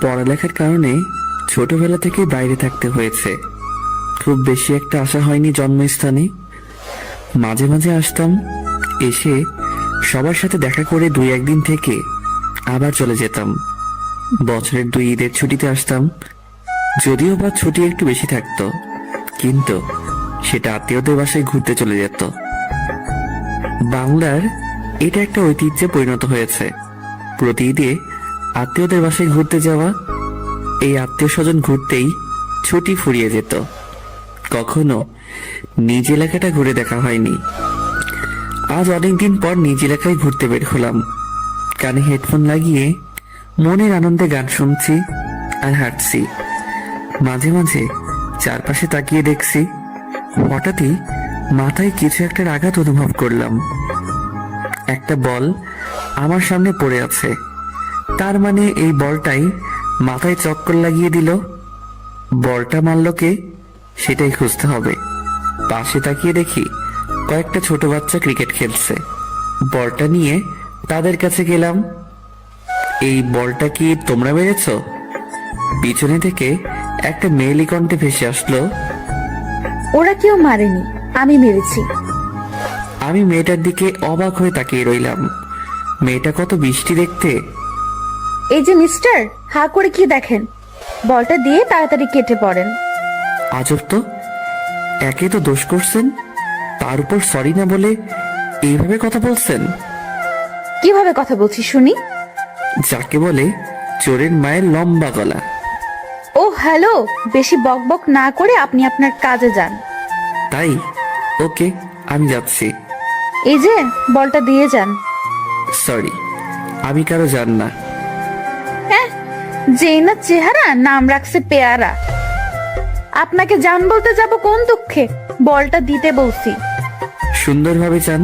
পড়ালেখার কারণে ছোটবেলা থেকে বাইরে থাকতে হয়েছে। খুব বেশি একটা আসা হয়নি জন্মস্থানে। মাঝে মাঝে আসতাম, এসে সবার সাথে দেখা করে 2-1 দিন থেকে আবার চলে যেতাম। বছরের 2 ঈদের ছুটিতে আসতাম, যদিও বা ছুটি একটু বেশি থাকতো, কিন্তু সেটা আত্মীয়দের বাসায় ঘুরতে চলে যেত। বাংলার এটা একটা ঐতিহ্যে পরিণত হয়েছে। প্রতি ঈদে আত্মীয়দের বাসায় ঘুরতে যাওয়া। এই আত্মীয় স্বজন ঘুরতেই ছুটি ফুরিয়ে যেত। কখনো নিজ এলাকাটা ঘুরে দেখা হয়নি। আজ অনেকদিন পর নিজ এলাকায় ঘুরতে বের হলাম। কানে হেডফোন লাগিয়ে মনের আনন্দে গান শুনছি আর হাঁটছি। মাঝে মাঝে চারপাশে তাকিয়ে দেখছি। হঠাৎই মাথায় কিছু একটা আঘাত অনুভব করলাম। একটা বল আমার সামনে পড়ে আছে, তার মানে এই বলটাই মাথায় চক্কর লাগিয়ে দিল। বলটা মারল কে, সেটাই খুঁজতে হবে। পাশে তাকিয়ে দেখি কয়েকটা ছোট বাচ্চা ক্রিকেট খেলছে। বলটা নিয়ে তাদের কাছে গেলাম। এই বলটা কি তোমরা মেরেছ? পিছনে থেকে একটা মেয়েলি কণ্ঠে ভেসে আসলো। ওরা কেউ মারেনি, আমি মেরেছি। আমি মেয়েটার দিকে অবাক হয়ে তাকিয়ে রইলাম। মেয়েটা কত মিষ্টি দেখতে। এই যে মিস্টার, হা করে কি দেখেন? বলটা দিয়ে তাড়াতাড়ি কেটে পড়েন। আজব তো, একে তো দোষ করছেন, তার উপর সরি না বলে এইভাবে কথা বলছেন। কিভাবে কথা বলছি শুনি? যাকে বলে চোরের মায়ের লম্বা গলা। ও হ্যালো, বেশি বকবক না করে আপনি আপনার কাজে যান। তাই? ওকে, আমি যাচ্ছি। এই যে বলটা দিয়ে যান। সরি, আমি কারো জান না। হ্যাঁ, যেই না চেহারা, নাম রাখছে পেয়ারা। আপনাকে জান বলতে যাব কোন দুঃখে? বলটা দিতে বলছি। সুন্দরভাবে চান,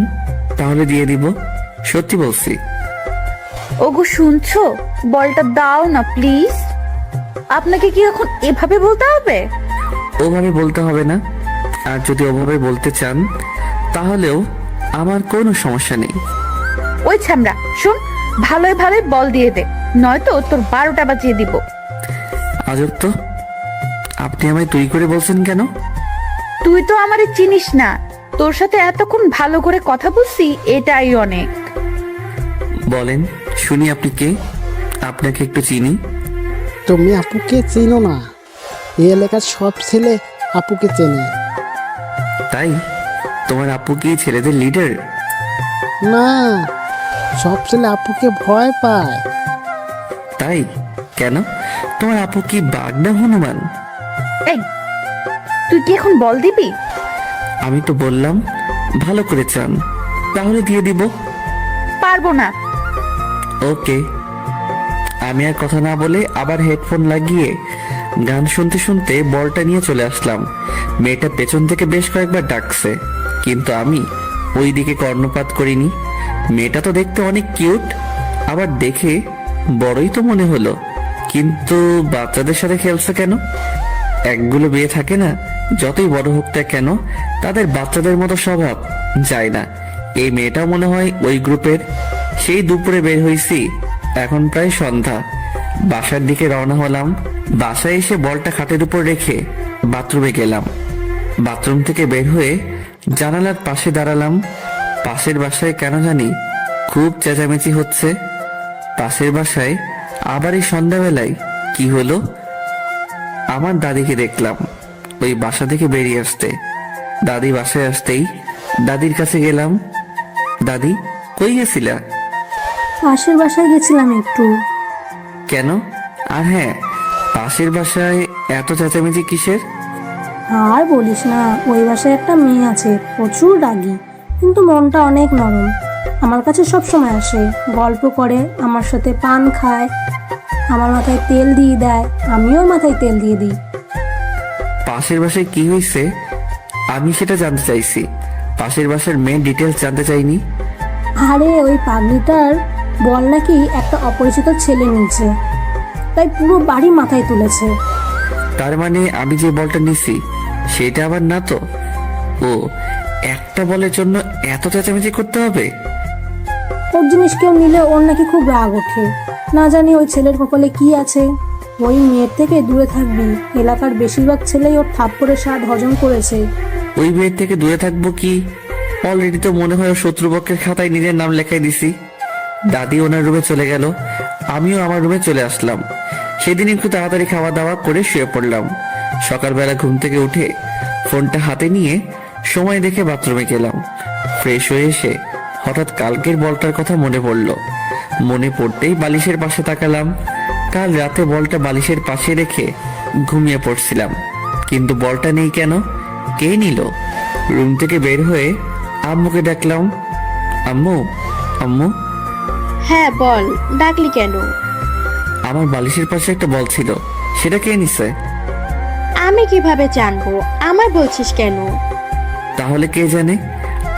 তাহলে দিয়ে দিব। সত্যি বলছি। ওগো শুনছো? বলটা দাও না প্লিজ। আপনাকে কি এখন এভাবে বলতে হবে? ওভাবে বলতে হবে না, আর যদি ওভাবে বলতে চান তাহলেও আমার কোনো সমস্যা নেই। ওই ছামড়া শুন, ভালোই ভালোই বল দিয়ে দে, নয়তো তোর 12টা বাজিয়ে দিব। আজব তো, আপনি আমায় তুই করে বলছেন কেন? তুই তো আমারে চিনিস না, তোর সাথে এতক্ষণ ভালো করে কথা বলছি, এটাই অনেক। বলেন শুনি, আপনি কে? আপনাকে একটু চিনি। তুমি আপুকে চিনো না? এই এলাকার সব ছেলে আপুকে চেনে। তাই? তোমার আপু কি ছেলেদের লিডার? না, সব ছেলে আপুকে ভয় পায়। তাই? কেন? তোমার আপু কি বাঘ না হনুমান? এই, তুই কি এখন বল দিবি? আমি তো বললাম ভালো করে চান, তাহলে দিয়ে দিব। পারবো না। ওকে। আমি আর কথা না বলে আবার হেডফোন লাগিয়ে গান শুনতে শুনতে বলটা নিয়ে চলে আসলাম। মেয়েটা পেছন থেকে বেশ কয়েকবার ডাকছে, কিন্তু আমি ওই দিকে কর্ণপাত করিনি। মেয়েটা তো দেখতে অনেক কিউট, আবার দেখে বড়ই তো মনে হলো, কিন্তু বাচ্চাদের সাথে খেলছে কেন? একগুলো বিয়ে থাকে না, যতই বড় হোক না কেন তাদের বাচ্চাদের মতো স্বভাব যায় না। এই মেয়েটাও মনে হয় ওই গ্রুপের। সেই দুপুরে বের হইছি, এখন প্রায় সন্ধ্যা। বাসার দিকে রওনা হলাম। বাসায় এসে বলটা খাটের উপর রেখে বাথরুমে গেলাম। বাথরুম থেকে বের হয়ে জানালার পাশে দাঁড়ালাম। পাশের বাসায় কেন জানি খুব চেঁচামেচি হচ্ছে। পাশের বাসায় আবার এই সন্ধ্যাবেলায় কি হলো? আমার দাদিকে দেখলাম ওই বাসা থেকে বেরিয়ে আসতে। দাদি বাসায় আসতেই দাদির কাছে গেলাম। দাদি, কই গেছিলা? পাশের বাসায় গেছিলাম একটু। কেন? আর হ্যাঁ, পাশের বাসায় এত চেঁচামেচি কিসের? আর বলিস না, ওই বাসায় একটা মেয়ে আছে, প্রচুর রাগী, কিন্তু মনটা অনেক নরম। আমার কাছে সব সময় আসে, গল্প করে, আমার সাথে পান খায়, আমার মাথায় তেল দিয়ে দেয়, আমিও মাথায় তেল দিয়ে দিই। পাশের বাসায় কি হয়েছে আমি সেটা জানতে চাইছি। পাশের বাসার মেন ডিটেলস জানতে চাইনি। আরে ওই পাগলিটার বল নাকি একটা অপরিচিত ছেলে নিয়েছে, তাই পুরো বাড়ি মাথায় তুলেছে। তার মানে আমি যে বলটা নিছি সেটা আবার না তো? ও, একটা বলের জন্য এত চেঁচামেচি করতে হবে? ওর জিনিস কেউ নিলে ওর নাকি খুব রাগ ওঠে। না জানি ওই ছেলের কপালে কি আছে। ওই মেয়ের থেকে দূরে থাকবি, এলাকার বেশিরভাগ ছেলেই ওর থাপ্পড়ের স্বাদ হজম করেছে। ওই মেয়ের থেকে দূরে থাকবো কি? অলরেডি তো মনে হয় শত্রুপক্ষের খাতায় নিজের নাম লেখাই দিছি। দাদি ওনার রুমে চলে গেল, আমিও আমার রুমে চলে আসলাম। সেদিন একটু তাড়াতাড়ি খাওয়া দাওয়া করে শুয়ে পড়লাম। সকালবেলা ঘুম থেকে উঠে ফোনটা হাতে নিয়ে সময় দেখে বাথরুমে গেলাম। ফ্রেশ হয়ে এসে হঠাৎ কালকের বলটার কথা মনে পড়লো। মনে পড়তেই বালিশের পাশে তাকালাম। কাল রাতে বলটা বালিশের পাশে রেখে ঘুমিয়ে পড়ছিলাম, কিন্তু বলটা নেই কেন? কে নিল? রুম থেকে বের হয়ে আম্মুকে ডাকলাম, আম্মু আম্মু। হ্যাঁ বল, ডাকলি কেন? আমার বালিশের পাশে একটা বল ছিল, সেটা কে নিছে? আমি কিভাবে জানবো? আমার বলছিস কেন? তাহলে কে জানে?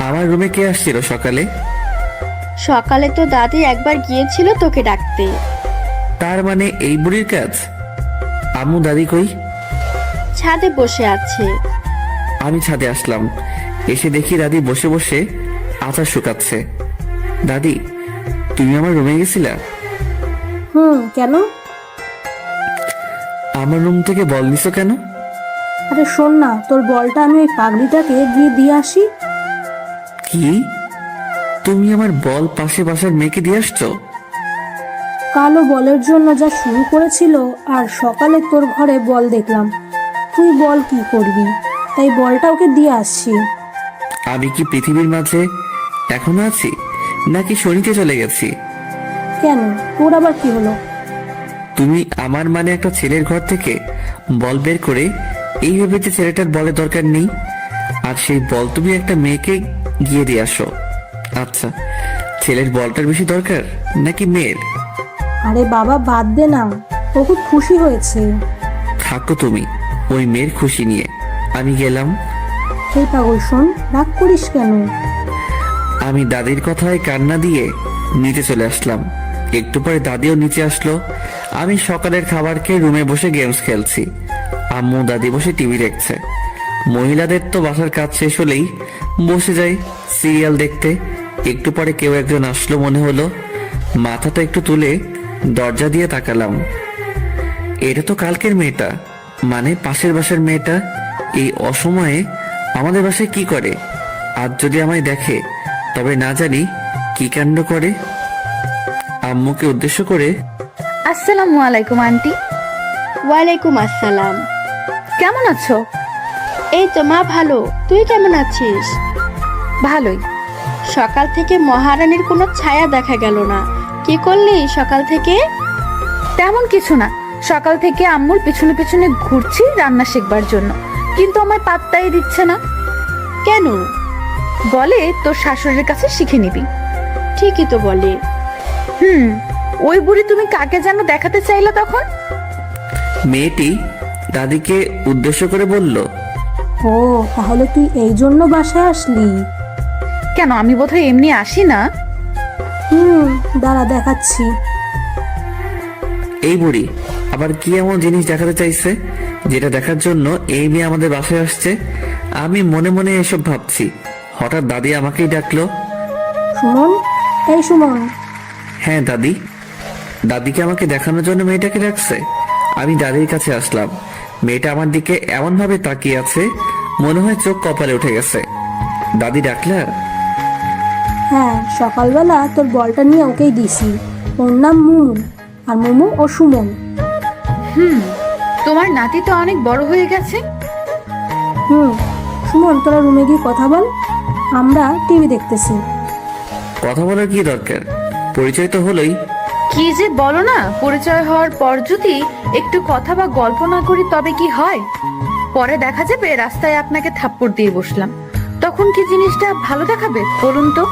আমার রুমে কে আসছিল সকালে? সকালে তো দাদি একবার গিয়েছিল তোকে ডাকতে। তার মানে এই বুড়ির কাজ? আম্মু দাদি কই? ছাদে বসে আছে। আমি ছাদে আসলাম, এসে দেখি দাদি বসে বসে আচার শুকাচ্ছে। দাদি, তুমি আমার রুমে গেছিলা? কেন? আমার রুম থেকে বল নিছো কেন? আরে শোন না, তোর বলটা আমি ওই পাগড়িটাকে গিয়ে দিয়ে আসি। কি? তুমি আমার বল পাশে বাসার মেয়েকে দিয়ে আসছো? কালো বলের জন্য যা শুরু করেছিল, আর সকালে তোর ঘরে বল দেখলাম। তুই বল কি করবি, তাই বলটা ওকে দিয়ে আসছি। আমি কি পৃথিবীর মাঝে এখনো আছি, নাকি শনিতে চলে গেছি? কেন, তোর আবার কি হলো? তুমি আমার মানে একটা ছেলের ঘর থেকে বল বের করে এই ভেবে যে ছেলেটার বলের দরকার নেই, আর সেই বল তুমি একটা মেয়েকে গিয়ে দিয়ে আসো। আচ্ছা, ছেলের বলটার বেশি দরকার নাকি মেয়ের? আরে বাবা বাদ দে না, ও খুব খুশি হয়েছে। থাকো তুমি ওই মেয়ের খুশি নিয়ে, আমি গেলাম। এই পাগল শোন, রাগ করিস কেন? আমি দাদির কথায় কান্না দিয়ে নিচে চলে আসলাম। একটু পরে দাদিও নিচে আসলো। আমি সকালের খাবার খেয়ে রুমে বসে গেমস খেলছি। আম্মু দাদি বসে টিভি দেখছে। মহিলাদের তো বাসার কাজ শেষ হলেই বসে যায় সিরিয়াল দেখতে। একটু পরে কেউ একজন আসলো মনে হলো। মাথাটা একটু তুলে দরজা দিয়ে তাকালাম। এটা তো কালকের মেয়েটা, মানে পাশের বাসার মেয়েটা। এই অসময়ে আমাদের বাসায় কি করে? আজ যদি আমায় দেখে তবে না জানি কি কাণ্ড করে। আম্মুকে উদ্দেশ্য করে, আসসালামু আলাইকুম আন্টি। ওয়ালাইকুম আসসালাম। কেমন আছো? এই তো মা ভালো, তুই কেমন আছিস? ভালোই। সকাল থেকে মহারানীর কোনো ছায়া দেখা গেল না। কি করলি সকাল থেকে? তেমন কিছু না, সকাল থেকে আম্মুর পিছনে পিছনে ঘুরছি রান্না শিখবার জন্য, কিন্তু আমায় পাত্তাই দিচ্ছে না। কেন? বলে তোর শাশুড়ির কাছে শিখে নিবি। ঠিকই তো বলে। ওই বুড়ি তুমি কাকে যেন দেখাতে চাইলা তখন? মেয়েটি দাদিকে উদ্দেশ্য করে বলল, ও তাহলে তুই এই জন্য বাসায় আসলি? কেন, আমি বোধহয় এমনি আসি না। দাঁড়া দেখাচ্ছি। এই বুড়ি আবার কি এমন জিনিস দেখাতে চাইছে যেটা দেখার জন্য এই মেয়ে আমাদের বাসায় আসছে? আমি মনে মনে এসব ভাবছি, হঠাৎ দাদি আমাকেই ডাকলো। সুমন, এই সুমন। হ্যাঁ দাদি। দাদিকে আমাকে দেখানোর জন্য মেয়েটাকে ডাকছে। আমি দাদির কাছে আসলাম। মেয়েটা আমার দিকে এমন ভাবে তাকিয়ে আছে, মনে হয় চোখ কপালে উঠে গেছে। দাদি ডাকলা? হ্যাঁ, সকালবেলা তোর বলটা নিয়ে ওকেই দিছি। ওর নাম মুমু, আর মুমু ও সুমন। তোমার নাতি তো অনেক বড় হয়ে গেছে। সুমন, তোরা রুমে গিয়ে কথা বল, আমরা টিভি দেখতেছি। কথা বলার কি দরকার? পরিচয় তো হলোই। কি যে বলো না, পরিচয় হওয়ার পর যদি একটু কথা বা গল্প না করি তবে কি হয়? পরে দেখা যাবে রাস্তায় আপনাকে থাপ্পড় দিয়ে বসলাম, তখন কি জিনিসটা ভালো দেখাবে বলুন তো?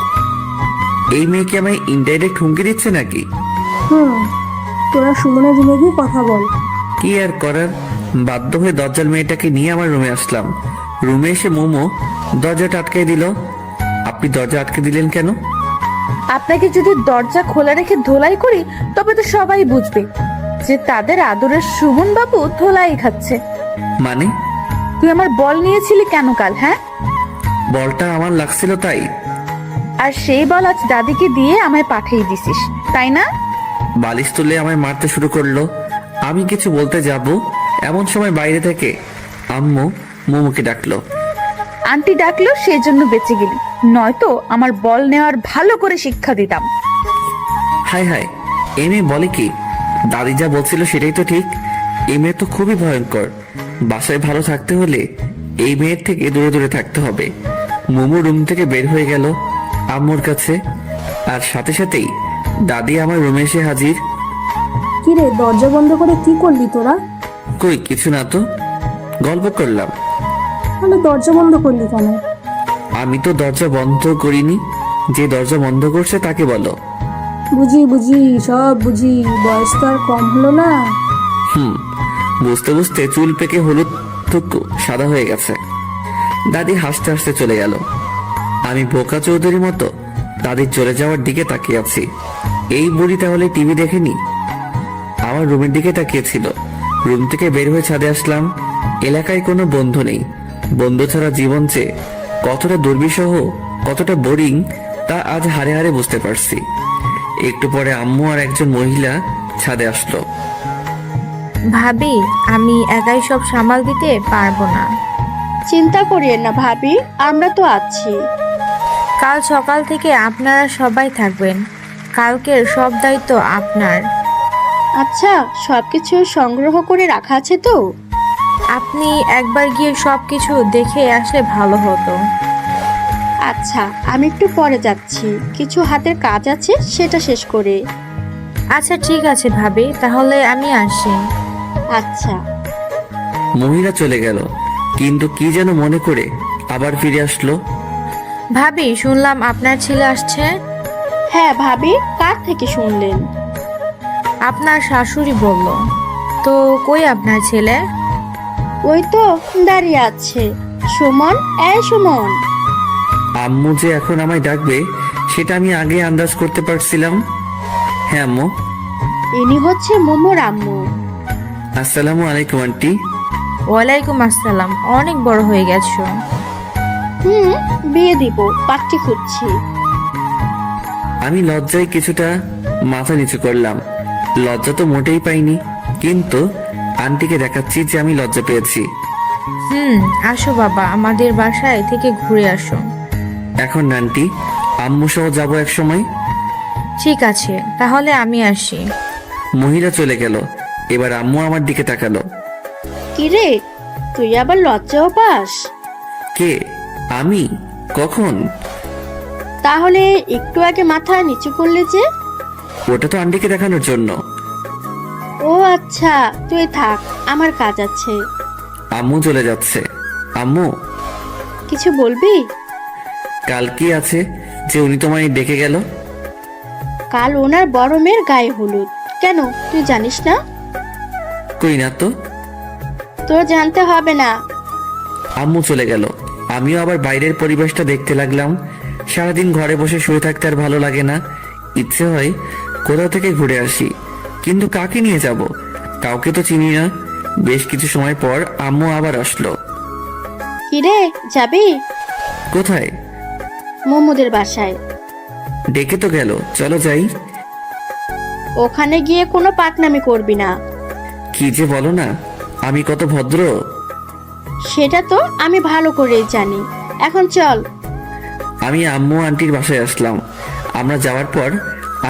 এই মেয়েকে আমায় ইনডাইরেক্ট হুমকি দিচ্ছে নাকি? তোরা সুমনের রুমে গিয়ে কথা বল। কি আর করার, বাধ্য হয়ে দরজাল মেয়েটাকে নিয়ে আমার রুমে আসলাম। রুমে এসে মোমো দরজাটা আটকে দিল। আপনি দরজা আটকে দিলেন কেন? আপনাকে যদি দরজা খোলা রেখে ধোলাই করি তবে তো সবাই বুঝবে যে তাদের আদরের সুমন বাবু ধোলাই খাচ্ছে। মানে? তুই আমার বল নিয়েছিলি কেন কাল? হ্যাঁ, বলটা আমার লাগছিল তাই? আর সেই বল আজ দাদিকে দিয়ে আমায় পাঠিয়ে দিছিস তাই না? বালিশ তুলে আমায় মারতে শুরু করলো। আমি কিছু বলতে যাব, এমন সময় বাইরে থেকে আম্মু মোমোকে ডাকলো। আন্টি ডাকলো সেই জন্য বেঁচে গেলি, নয়তো আমার বল নেওয়ার ভালো করে শিক্ষা দিতাম। হাই হাই, এ মেয়ে বলে কি? দাদি যা বলছিল সেটাই তো ঠিক। এই মেয়ে তো খুবই ভয়ঙ্কর। বাসায় ভালো থাকতে হলে এই মেয়ের থেকে দূরে দূরে থাকতে হবে। মোমো রুম থেকে বের হয়ে গেল আম্মুর কাছে, আর সাথে সাথেই দাদি আমার রুমে এসে হাজির। কিরে, দরজা বন্ধ করে কি করলি তোরা? কই কিছু না তো, গল্প করলাম। তাহলে দরজা বন্ধ করলি কেন? আমি তো দরজা বন্ধ করিনি, যে দরজা বন্ধ করছে তাকে বলো। বুঝি বুঝি, সব বুঝি, বয়স তো আর কম হলো না। বুঝতে বুঝতে চুল পেকে হলুদ টুকু সাদা হয়ে গেছে। দাদি হাসতে হাসতে চলে গেল। আমি বোকা চৌধুরীর মতো দাদির চলে যাওয়ার দিকে তাকিয়ে আছি। এই বুড়ি তাহলে টিভি দেখেনি? আমার রুমের দিকে তাকিয়েছিল। রুম থেকে বের হয়ে ছাদে আসলাম। এলাকায় কোনো বন্ধু নেই। বন্ধু ছাড়া জীবন যে কতটা দুর্বিষহ, কতটা বোরিং তা আজ হাড়ে হাড়ে বুঝতে পারছি। একটু পরে আম্মু আর একজন মহিলা ছাদে আসলো। ভাবি, আমি একাই সব সামাল দিতে পারবো না। চিন্তা করিয়েন না ভাবি, আমরা তো আছি। কাল সকাল থেকে আপনারা সবাই থাকবেন। কালকের সব দায়িত্ব আপনার। আচ্ছা, সবকিছু সংগ্রহ করে রাখা আছে তো? আপনি একবার গিয়ে সবকিছু দেখে আসলে ভালো হতো। আচ্ছা, আমি একটু পরে যাচ্ছি, কিছু হাতের কাজ আছে সেটা শেষ করে। আচ্ছা ঠিক আছে ভাবি, তাহলে আমি আসি। আচ্ছা। মহিলা চলে গেল, কিন্তু কি যেন মনে করে আবার ফিরে আসলো। ভাবি, শুনলাম আপনার ছেলে আসছে। হ্যাঁ ভাবি, কার থেকে শুনলেন? আপনার শাশুড়ি বলল। তো কই আপনার ছেলে? ওই তো দাঁড়িয়ে আছে। সুমন, এই সুমন। আম্মু যে এখন আমায় ডাকবে সেটা আমি আগে আন্দাজ করতে পারছিলাম। হ্যাঁ আম্মু। ইনি হচ্ছে মোমোর আম্মু। আসসালামু আলাইকুম আন্টি। ওয়ালাইকুম আসসালাম, অনেক বড় হয়ে গেছো। বিয়ে দিব, পাত্রী খুঁজছি। আমি লজ্জায় কিছুটা মাথা নিচু করলাম। লজ্জা তো মোটেই পাইনি, কিন্তু আন্টিকে দেখাচ্ছি যে আমি লজ্জা পেয়েছি। আসো বাবা, আমাদের বাসায় থেকে ঘুরে আসো। এখন না আন্টি, আম্মু সহ যাবো এক সময়। ঠিক আছে, তাহলে আমি আসি। মহিলা চলে গেল। এবার আম্মু আমার দিকে তাকালো। কিরে, তুই আবার লজ্জাও পাস? কে? আমি? কখন? তাহলে একটু আগে মাথা নিচু করলে যে? ওটা তো আন্টিকে দেখানোর জন্য। ও আচ্ছা, তুই থাক, আমার কাজ আছে। আম্মু চলে যাচ্ছে। আম্মু, কিছু বলবি? কাল কি আছে যে উনি তোমায় ডেকে গেল? কাল ওনার বড় মেয়ের গায়ে হলুদ। কেন, তুই জানিস না? কই না তো। তোর জানতে হবে না। আম্মু চলে গেল। আমিও আবার বাইরের পরিবেশটা দেখতে লাগলাম। সারাদিন ঘরে বসে শুয়ে থাকতে আর ভালো লাগে না। ইচ্ছে হয় কোথাও থেকে ঘুরে আসি, কিন্তু কাকে নিয়ে যাব? কাউকে তো চিনি না। বেশ কিছু সময় পর আম্মু আবার আসলো। কিরে, যাবি? কোথায়? মোমোদের বাসায়। ডেকে তো গেল, চলো যাই। ওখানে গিয়ে কোনো পাকনামি করবি না। কি যে বলো না, আমি কত ভদ্র। সেটা তো আমি ভালো করেই জানি। এখন চল। আমি আম্মু আন্টির বাসায় আসলাম। আমরা যাওয়ার পর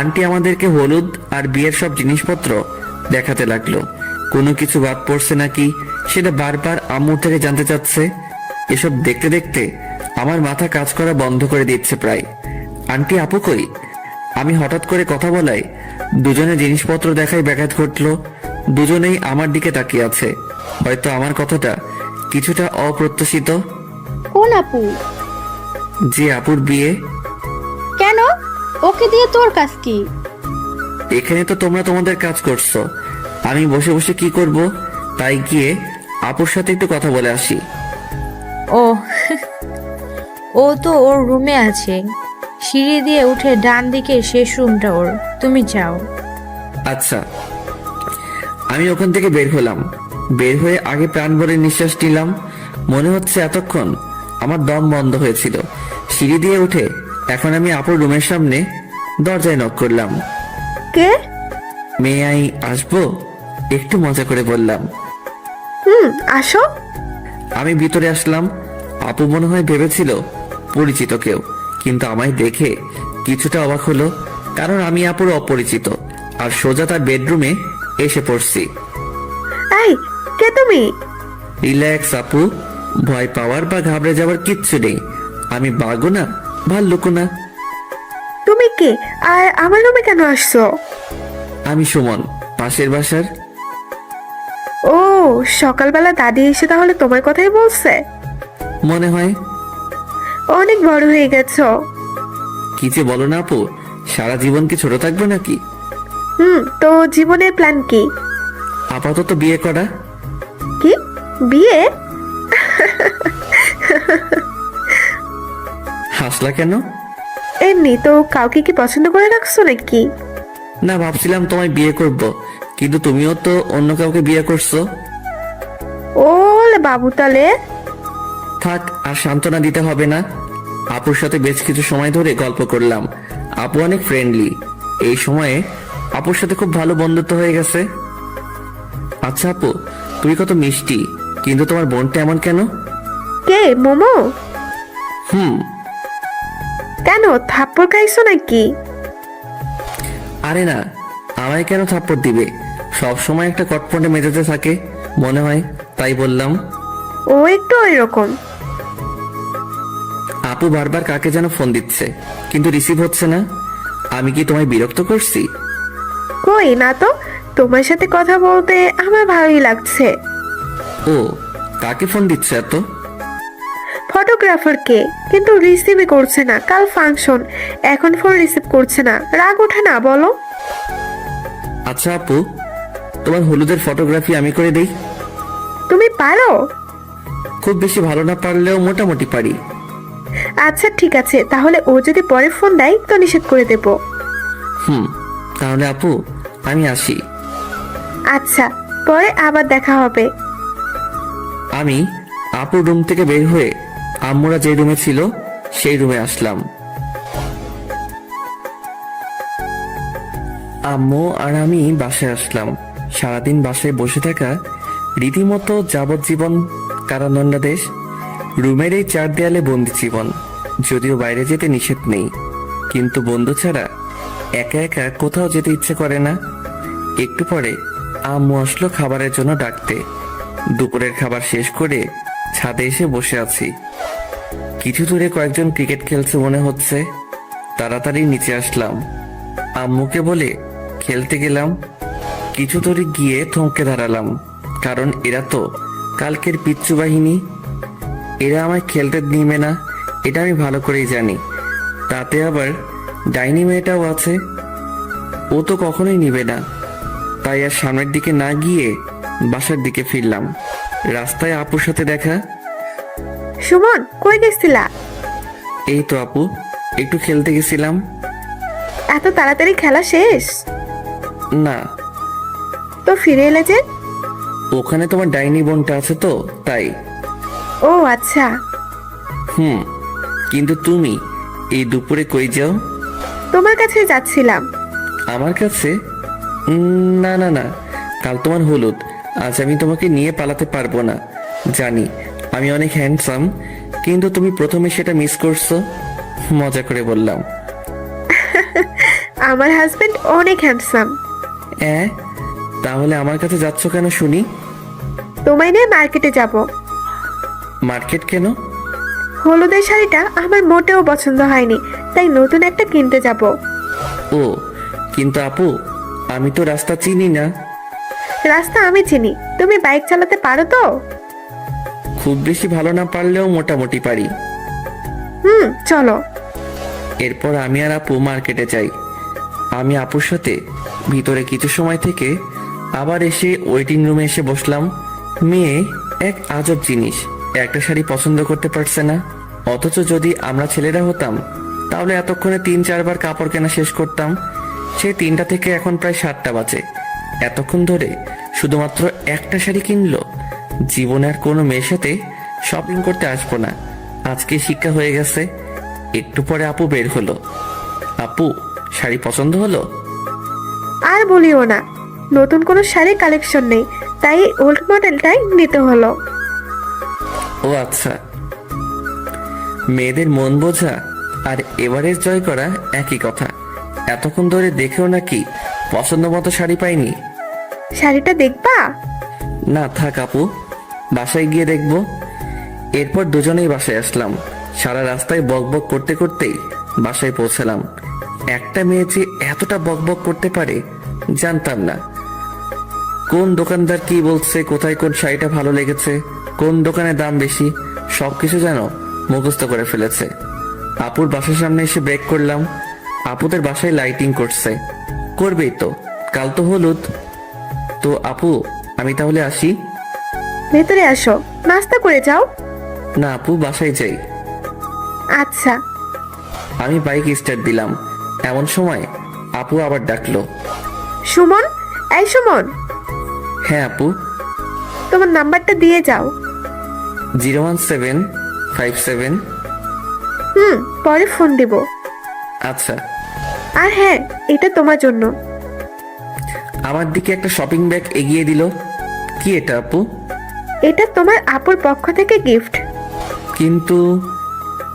আন্টি আমাদেরকে হলুদ আর বিয়ের সব জিনিসপত্র দেখাতে লাগলো। কোনো কিছু বাদ পড়ছে নাকি সেটা বারবার আম্মু থেকে জানতে চাচ্ছে। এসব দেখতে দেখতে আমার মাথা কাজ করা বন্ধ করে দিচ্ছে প্রায়। আন্টি আপু কই? আমি হঠাৎ করে কথা বলায় দুজনে জিনিসপত্র দেখায় ব্যাঘাত ঘটলো। দুজনেই আমার দিকে তাকিয়ে আছে। হয়তো আমার কথাটা কিছুটা অপ্রত্যাশিত। কোন আপু? যে আপুর বিয়ে। কেন? ওকে দিয়ে তোর কাজ কি? এখানে তো তোমরা তোমাদের কাজ করছো, আমি বসে বসে কি করব? তাই গিয়ে আপুর সাথে একটু কথা বলে আসি। ও ও তো ওর রুমে আছে। সিঁড়ি দিয়ে উঠে ডান দিকে শেষ রুমটা ওর, তুমি যাও। আচ্ছা। আমি ওখান থেকে বের হলাম। বের হয়ে আগে প্রাণ ভরে নিঃশ্বাস নিলাম। মনে হচ্ছে এতক্ষণ আমার দম বন্ধ হয়েছিল। সিঁড়ি দিয়ে উঠে এখন আমি আপুর রুমের সামনে দরজায় নক করলাম। কে? মেয়ে আই আসবো? একটু মজা করে বললাম। আসো। আমি ভিতরে আসলাম। আপু মনে হয় ভেবেছিল পরিচিত কেউ, কিন্তু আমায় দেখে কিছুটা অবাক হলো, কারণ আমি আপুর অপরিচিত আর সোজা তার বেডরুমে এসে পড়ছি। এই, কে তুমি? রিল্যাক্স আপু, ভয় পাওয়ার বা ঘাবড়ে যাওয়ার কিচ্ছু নেই। আমি বাঘও না, ভাল্লুকও না। তুমি কে আর আমার রুমে কেন আসছো? আমি সুমন, পাশের বাসার। ও, সকালবেলা দাদি এসে তাহলে তোমার কথাই বলছে? মনে হয়। অনেক বড় হয়ে গেছো। কি যে বলো না আপু, সারা জীবন কি ছোট থাকবে নাকি? তো জীবনের প্ল্যান কি? আপাতত বিয়ে করা। কি? বিয়ে? হাসলা কেন? এমনি তো। কাউকে কি পছন্দ করে রাখছো নাকি? না, ভাবছিলাম তোমায় বিয়ে করব, কিন্তু তুমিও তো অন্য কাউকে বিয়ে করছো। ওলে বাবু, তালে থাক, আর সান্ত্বনা দিতে হবে না। আপুর সাথে বেশ কিছু সময় ধরে গল্প করলাম। আপু অনেক ফ্রেন্ডলি। এই সময়ে আপুর সাথে খুব ভালো বন্ধুত্ব হয়ে গেছে। আচ্ছা আপু, তুমি কত মিষ্টি, কিন্তু তোমার বোনটা এমন কেন? কে? মোমো? হুম। কেন, থাপ্পড় খাইছো নাকি? আরে না, আমায় কেন থাপ্পড় দিবে? সব সময় একটা কটপটে মেজাজে থাকে মনে হয়, তাই বললাম। ও একটু ওইরকম। আপু বারবার কাকে যেন ফোন দিচ্ছে, কিন্তু রিসিভ হচ্ছে না। আমি কি তোমায় বিরক্ত করছি? কই না তো, তোমার সাথে কথা বলতে আমার ভালোই লাগছে। ও, কাকে ফোন দিচ্ছে এত? ফটোগ্রাফারকে, কিন্তু রিসিভই করছে না। কাল ফাংশন, এখন ফোন রিসিভ করছে না। রাগ ওঠে না বলো? আচ্ছা আপু, তোমার হলুদের ফটোগ্রাফি আমি করে দেই। তুমি পারো? খুব বেশি ভালো না পারলেও মোটামুটি পারি। আচ্ছা ঠিক আছে, তাহলে ও যদি পরে ফোন দেয় তো নিষেধ করে দেব। তাহলে আপু আমি আসি। আচ্ছা, পরে আবার দেখা হবে। আমি আপুর রুম থেকে বের হয়ে আম্মুরা যে রুমে ছিল সেই রুমে আসলাম। আম্মু আর আমি বাসায় আসলাম। সারাদিন বাসায় বসে থাকা রীতিমতো যাবজ্জীবন কারাদণ্ডাদেশ। রুমের এই চার দেয়ালে বন্দি জীবন। যদিও বাইরে যেতে নিষেধ নেই, কিন্তু বন্ধু ছাড়া একা একা কোথাও যেতে ইচ্ছে করে না। একটু পরে আম্মু আসলো খাবারের জন্য ডাকতে। দুপুরের খাবার শেষ করে ছাদে এসে বসে আছি। কিছু দূরে কয়েকজন ক্রিকেট খেলছে মনে হচ্ছে। তাড়াতাড়ি নিচে আসলাম। আম্মুকে বলে খেলতে গেলাম। কিছু দূরে গিয়ে থমকে দাঁড়ালাম, কারণ এরা তো কালকের পিচ্চু বাহিনী। এরা আমায় খেলতে নিবে না, এটা আমি ভালো করেই জানি। তাতে আবার ডাইনি মেয়েটাও আছে, ও তো কখনোই নিবে না। তাই আর সামনের দিকে না গিয়ে বাসার দিকে ফিরলাম। রাস্তায় আপুর সাথে দেখা। সুমন, কই গেছিলা? এই তো আপু, একটু খেলতে গেছিলাম। এত তাড়াতাড়ি খেলা শেষ? না, তো ফিরে এলে যে? ওখানে তোমার ডাইনি বোনটা আছে তো, তাই। ও আচ্ছা। কিন্তু তুমি এই দুপুরে কই যাও? তোমার কাছে যাচ্ছিলাম। আমার কাছে? না না না, কাল তোমার হলুদ, আজ আমি তোমাকে নিয়ে পালাতে পারবো না। জানি আমি অনেক হ্যান্ডসাম, কিন্তু তুমি প্রথমে সেটা মিস করছো। মজা করে বললাম। আমার হাজবেন্ড অনেক হ্যান্ডসাম। তাহলে আমার কাছে যাচ্ছ কেন শুনি? তোমায় নিয়ে মার্কেটে যাব। মার্কেট কেন? হলুদের শাড়িটা আমার মোটেও পছন্দ হয়নি, তাই নতুন একটা কিনতে যাব। ও, কিন্তু আপু আমি তো রাস্তা চিনি না। রাস্তা আমি চিনি। তুমি বাইক চালাতে পারো তো? খুব বেশি ভালো না পারলেও মোটামুটি পারি। চলো। এরপর আমি আর আপু মার্কেটে যাই। আমি আপুর সাথে ভিতরে কিছু সময় থেকে আবার এসে ওয়েটিং রুমে এসে বসলাম। মেয়ে এক আজব জিনিস, একটা শাড়ি পছন্দ করতে পারছে না। অথচ যদি আমরা ছেলেরা হতাম তাহলে এতক্ষণে 3-4 বার কাপড় কেনা শেষ করতাম। সে 3টা থেকে এখন প্রায় 7টা বাজে, এতক্ষণ ধরে শুধুমাত্র একটা শাড়ি কিনলো। জীবনে আর কোনো মেয়ের সাথে শপিং করতে আসবো না। আজকে শিক্ষা হয়ে গেছে, একটু পরে আপু বের হলো। আপু, শাড়ি পছন্দ হলো? আর বলিও না, নতুন কোনো শাড়ি কালেকশন নেই, তাই ওল্ড মডেলটাই নিতে হলো। ও আচ্ছা। মেয়েদের মন বোঝা আর এবারের জয় করা একই কথা। এতক্ষণ ধরে দেখেও নাকি পছন্দ মতো শাড়ি পাইনি? শাড়িটা দেখবা? না থাক আপু, বাসায় গিয়ে দেখব। এরপর দুজনেই বাসায় আসলাম। সারা রাস্তায় বকবক করতে করতেই বাসায় পৌঁছালাম। একটা মেয়ে যে এতটা বকবক করতে পারে জানতাম না। কোন দোকানদার কি বলছে, কোথায় কোন শাড়িটা ভালো লেগেছে, কোন দোকানে দাম বেশি, সবকিছু যেন মুখস্থ করে ফেলেছে। আপুর বাসার সামনে এসে ব্রেক করলাম। আপুদের বাসায় লাইটিং করছে, করবেই তো, কাল তো হলুদ। তো আপু, আমি তাহলে আসি? ভেতরে আসো, নাস্তা করে যাও। না আপু, বাসায় যাই। আচ্ছা। আমি বাইক স্টার্ট দিলাম, এমন সময় আপু আবার ডাকলো। সুমন, এই সুমন, হ্যাঁ আপু। তোমার নাম্বারটা দিয়ে যাও। 01757। পরে ফোন দেব। আচ্ছা। আর হ্যাঁ, এটা তোমার জন্য। আমার দিকে একটা শপিং ব্যাগ এগিয়ে দিল। কি এটা আপু? এটা তোমার আপুর পক্ষ থেকে গিফট। কিন্তু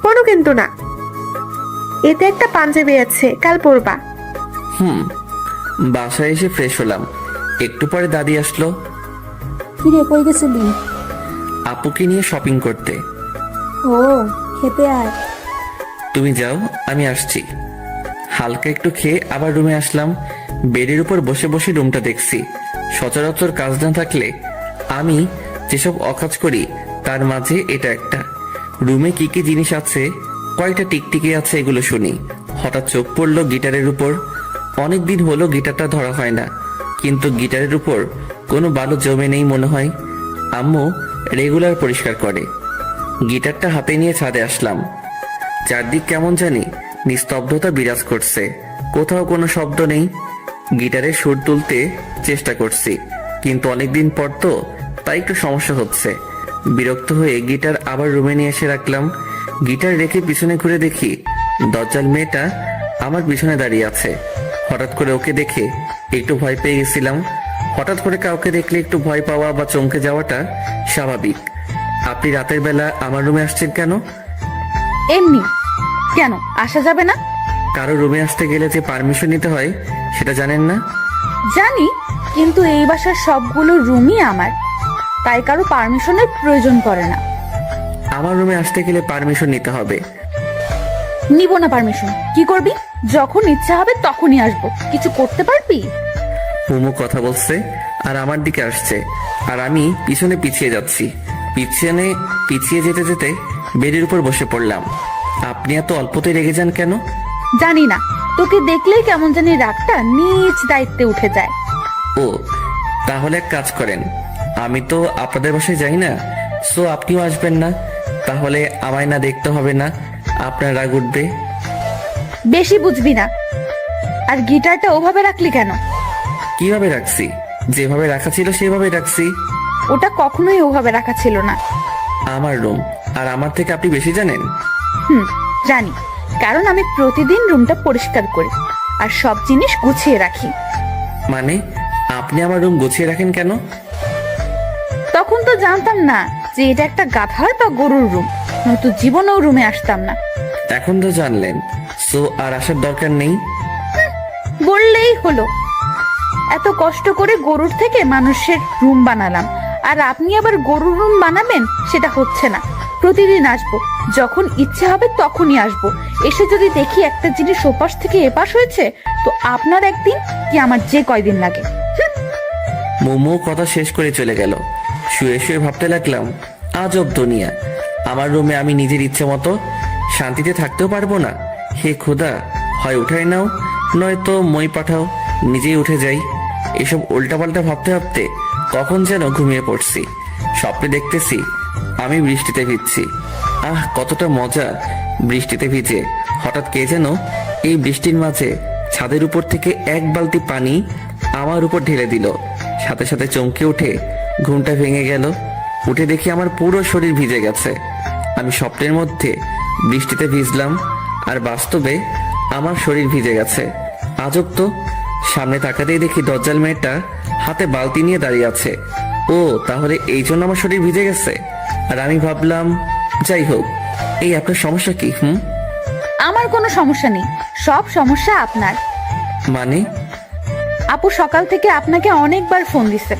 কোনো কিন্তু না, এতে একটা পাঞ্জাবি আছে, কাল পরবা। বাসায় এসে ফ্রেশ হলাম। একটু পরে দাদি আসলো। কি রে, কই গেছিলি? আপুকে নিয়ে শপিং করতে। ও, খেতে আয়। তুমি যাও, আমি আসছি। হালকা একটু খেয়ে আবার রুমে আসলাম। বেডের উপর বসে বসে রুমটা দেখছি। সচরাচর কাজ না থাকলে আমি যেসব অকাজ করি তার মাঝে এটা একটা। রুমে কি কি জিনিস আছে, কয়টা টিকটিকি আছে, এগুলো শুনি। হঠাৎ চোখ পড়লো গিটারের উপর। অনেকদিন হলো গিটারটা ধরা হয় না, কিন্তু গিটারের উপর কোনো বালু জমে নেই মনে হয়। আম্মু রেগুলার পরিষ্কার করে। গিটারটা হাতে নিয়ে ছাদে আসলাম। চারদিক কেমন জানি নিস্তব্ধতা বিরাজ করছে, কোথাও কোনো শব্দ নেই। গিটারের সুর তুলতে চেষ্টা করছি, কিন্তু অনেকদিন পর তো, তাই একটু সমস্যা হচ্ছে। বিরক্ত হয়ে গিটার আবার রুমে নিয়ে এসে রাখলাম। গিটার রেখে পিছনে ঘুরে দেখি দজ্জাল মেয়েটা আমার পিছনে দাঁড়িয়ে আছে। হঠাৎ করে ওকে দেখে একটু ভয় পেয়ে গেছিলাম। হঠাৎ করে কাউকে দেখলে একটু ভয় পাওয়া বা চমকে যাওয়াটা স্বাভাবিক। আপনি রাতের বেলা আমার রুমে আসছেন কেন? এমনি। কেন আসা যাবে না? কারো রুমে আসতে গেলে যে পারমিশন নিতে হয় সেটা জানেন না? জানি, কিন্তু এই বাসার সবগুলো রুমই আমার, তাই কারো পারমিশনের প্রয়োজন পড়ে না। আমার রুমে আসতে গেলে পারমিশন নিতে হবে। নিব না পারমিশন। কি করবি? যখন ইচ্ছা হবে তখনই আসবো। কিছু করতে পারবি? মোমো কথা বলছে আর আমার দিকে আসছে, আর আমি পিছনে পিছিয়ে যাচ্ছি। পিছিয়ে যেতে যেতে বেডের উপর বসে পড়লাম। আপনি এত অল্পতেই রেগে যান কেন? জানি না, তোকে দেখলেই কেমন জানি রাগটা নিজ দায়িত্বে উঠে যায়। ও, তাহলে এক কাজ করেন, আমি তো আপনাদের বাসায় যাই না, সো আপনিও আসবেন না। তাহলে আমায় না দেখতে হবে না, আপনার রাগ উঠবে। বেশি বুঝবি না। আর গিটারটা ওভাবে রাখলি কেন? কিভাবে রাখছি? যেভাবে রাখা ছিল সেভাবে রাখছি। ওটা কখনোই ওভাবে রাখা ছিল না। আমার রুম, আর আমার থেকে আপনি বেশি জানেন? জানি, কারণ আমি প্রতিদিন রুমটা পরিষ্কার করি আর সব জিনিস গুছিয়ে রাখি। মানে আপনি আমার রুম গুছিয়ে রাখেন কেন? তখন তো জানতাম না যে এটা একটা গাধার বা গরুর রুম, নয়তো জীবনেও রুমে আসতাম না। এখন তো জানলেন, সো আর আসার দরকার নেই। বললেই হলো। এত কষ্ট করে গরুর থেকে মানুষের রুম বানালাম, আর আপনি আবার গরুর রুম বানাবেন? সেটা হচ্ছে না। প্রতিদিন আসবো, যখন ইচ্ছে হবে তখনই আসবো। এসে যদি দেখি একটা জিনিস ওপাশ থেকে এপাশ হয়েছে, তো আপনার একদিন কি আমার যে কয়দিন লাগে। মোমো কথা শেষ করে চলে গেল। শুয়ে শুয়ে ভাবতে লাগলাম, আজব দুনিয়া। আমার রুমে আমি নিজের ইচ্ছে মতো শান্তিতে থাকতেও পারবো না। হে খোদা, হয় উঠাই নাও, নয়তো মই পাঠাও, নিজেই উঠে যাই। এসব উল্টাপাল্টা ভাবতে ভাবতে কখন যেন ঘুমিয়ে পড়ছি। স্বপ্নে দেখতেছি আমি বৃষ্টিতে ভিজছি। আহ, কতটা মজা বৃষ্টিতে ভিজে। হঠাৎ কে যেন এই বৃষ্টির মাঝে ছাদের উপর থেকে এক বালতি পানি আমার উপর ঢেলে দিল। সাথে সাথে চমকে উঠে ঘুমটা ভেঙে গেল। উঠে দেখি আমার পুরো শরীর ভিজে গেছে। আমি স্বপ্নের মধ্যে বৃষ্টিতে ভিজলাম, আর বাস্তবে আমার শরীর ভিজে গেছে। আজব তো, সামনে তাকাতেই দেখি দজ্জাল মেয়েটা হাতে বালতি নিয়ে দাঁড়িয়ে আছে। ও তাহলে এই জন্য আমার শরীর ভিজে গেছে। আর আমি ভাবলাম, যাই হোক, এই আপনার সমস্যা কি? আমার কোনো সমস্যা নেই, সব সমস্যা আপনার। মানে? আপু সকাল থেকে আপনাকে অনেকবার ফোন দিছে,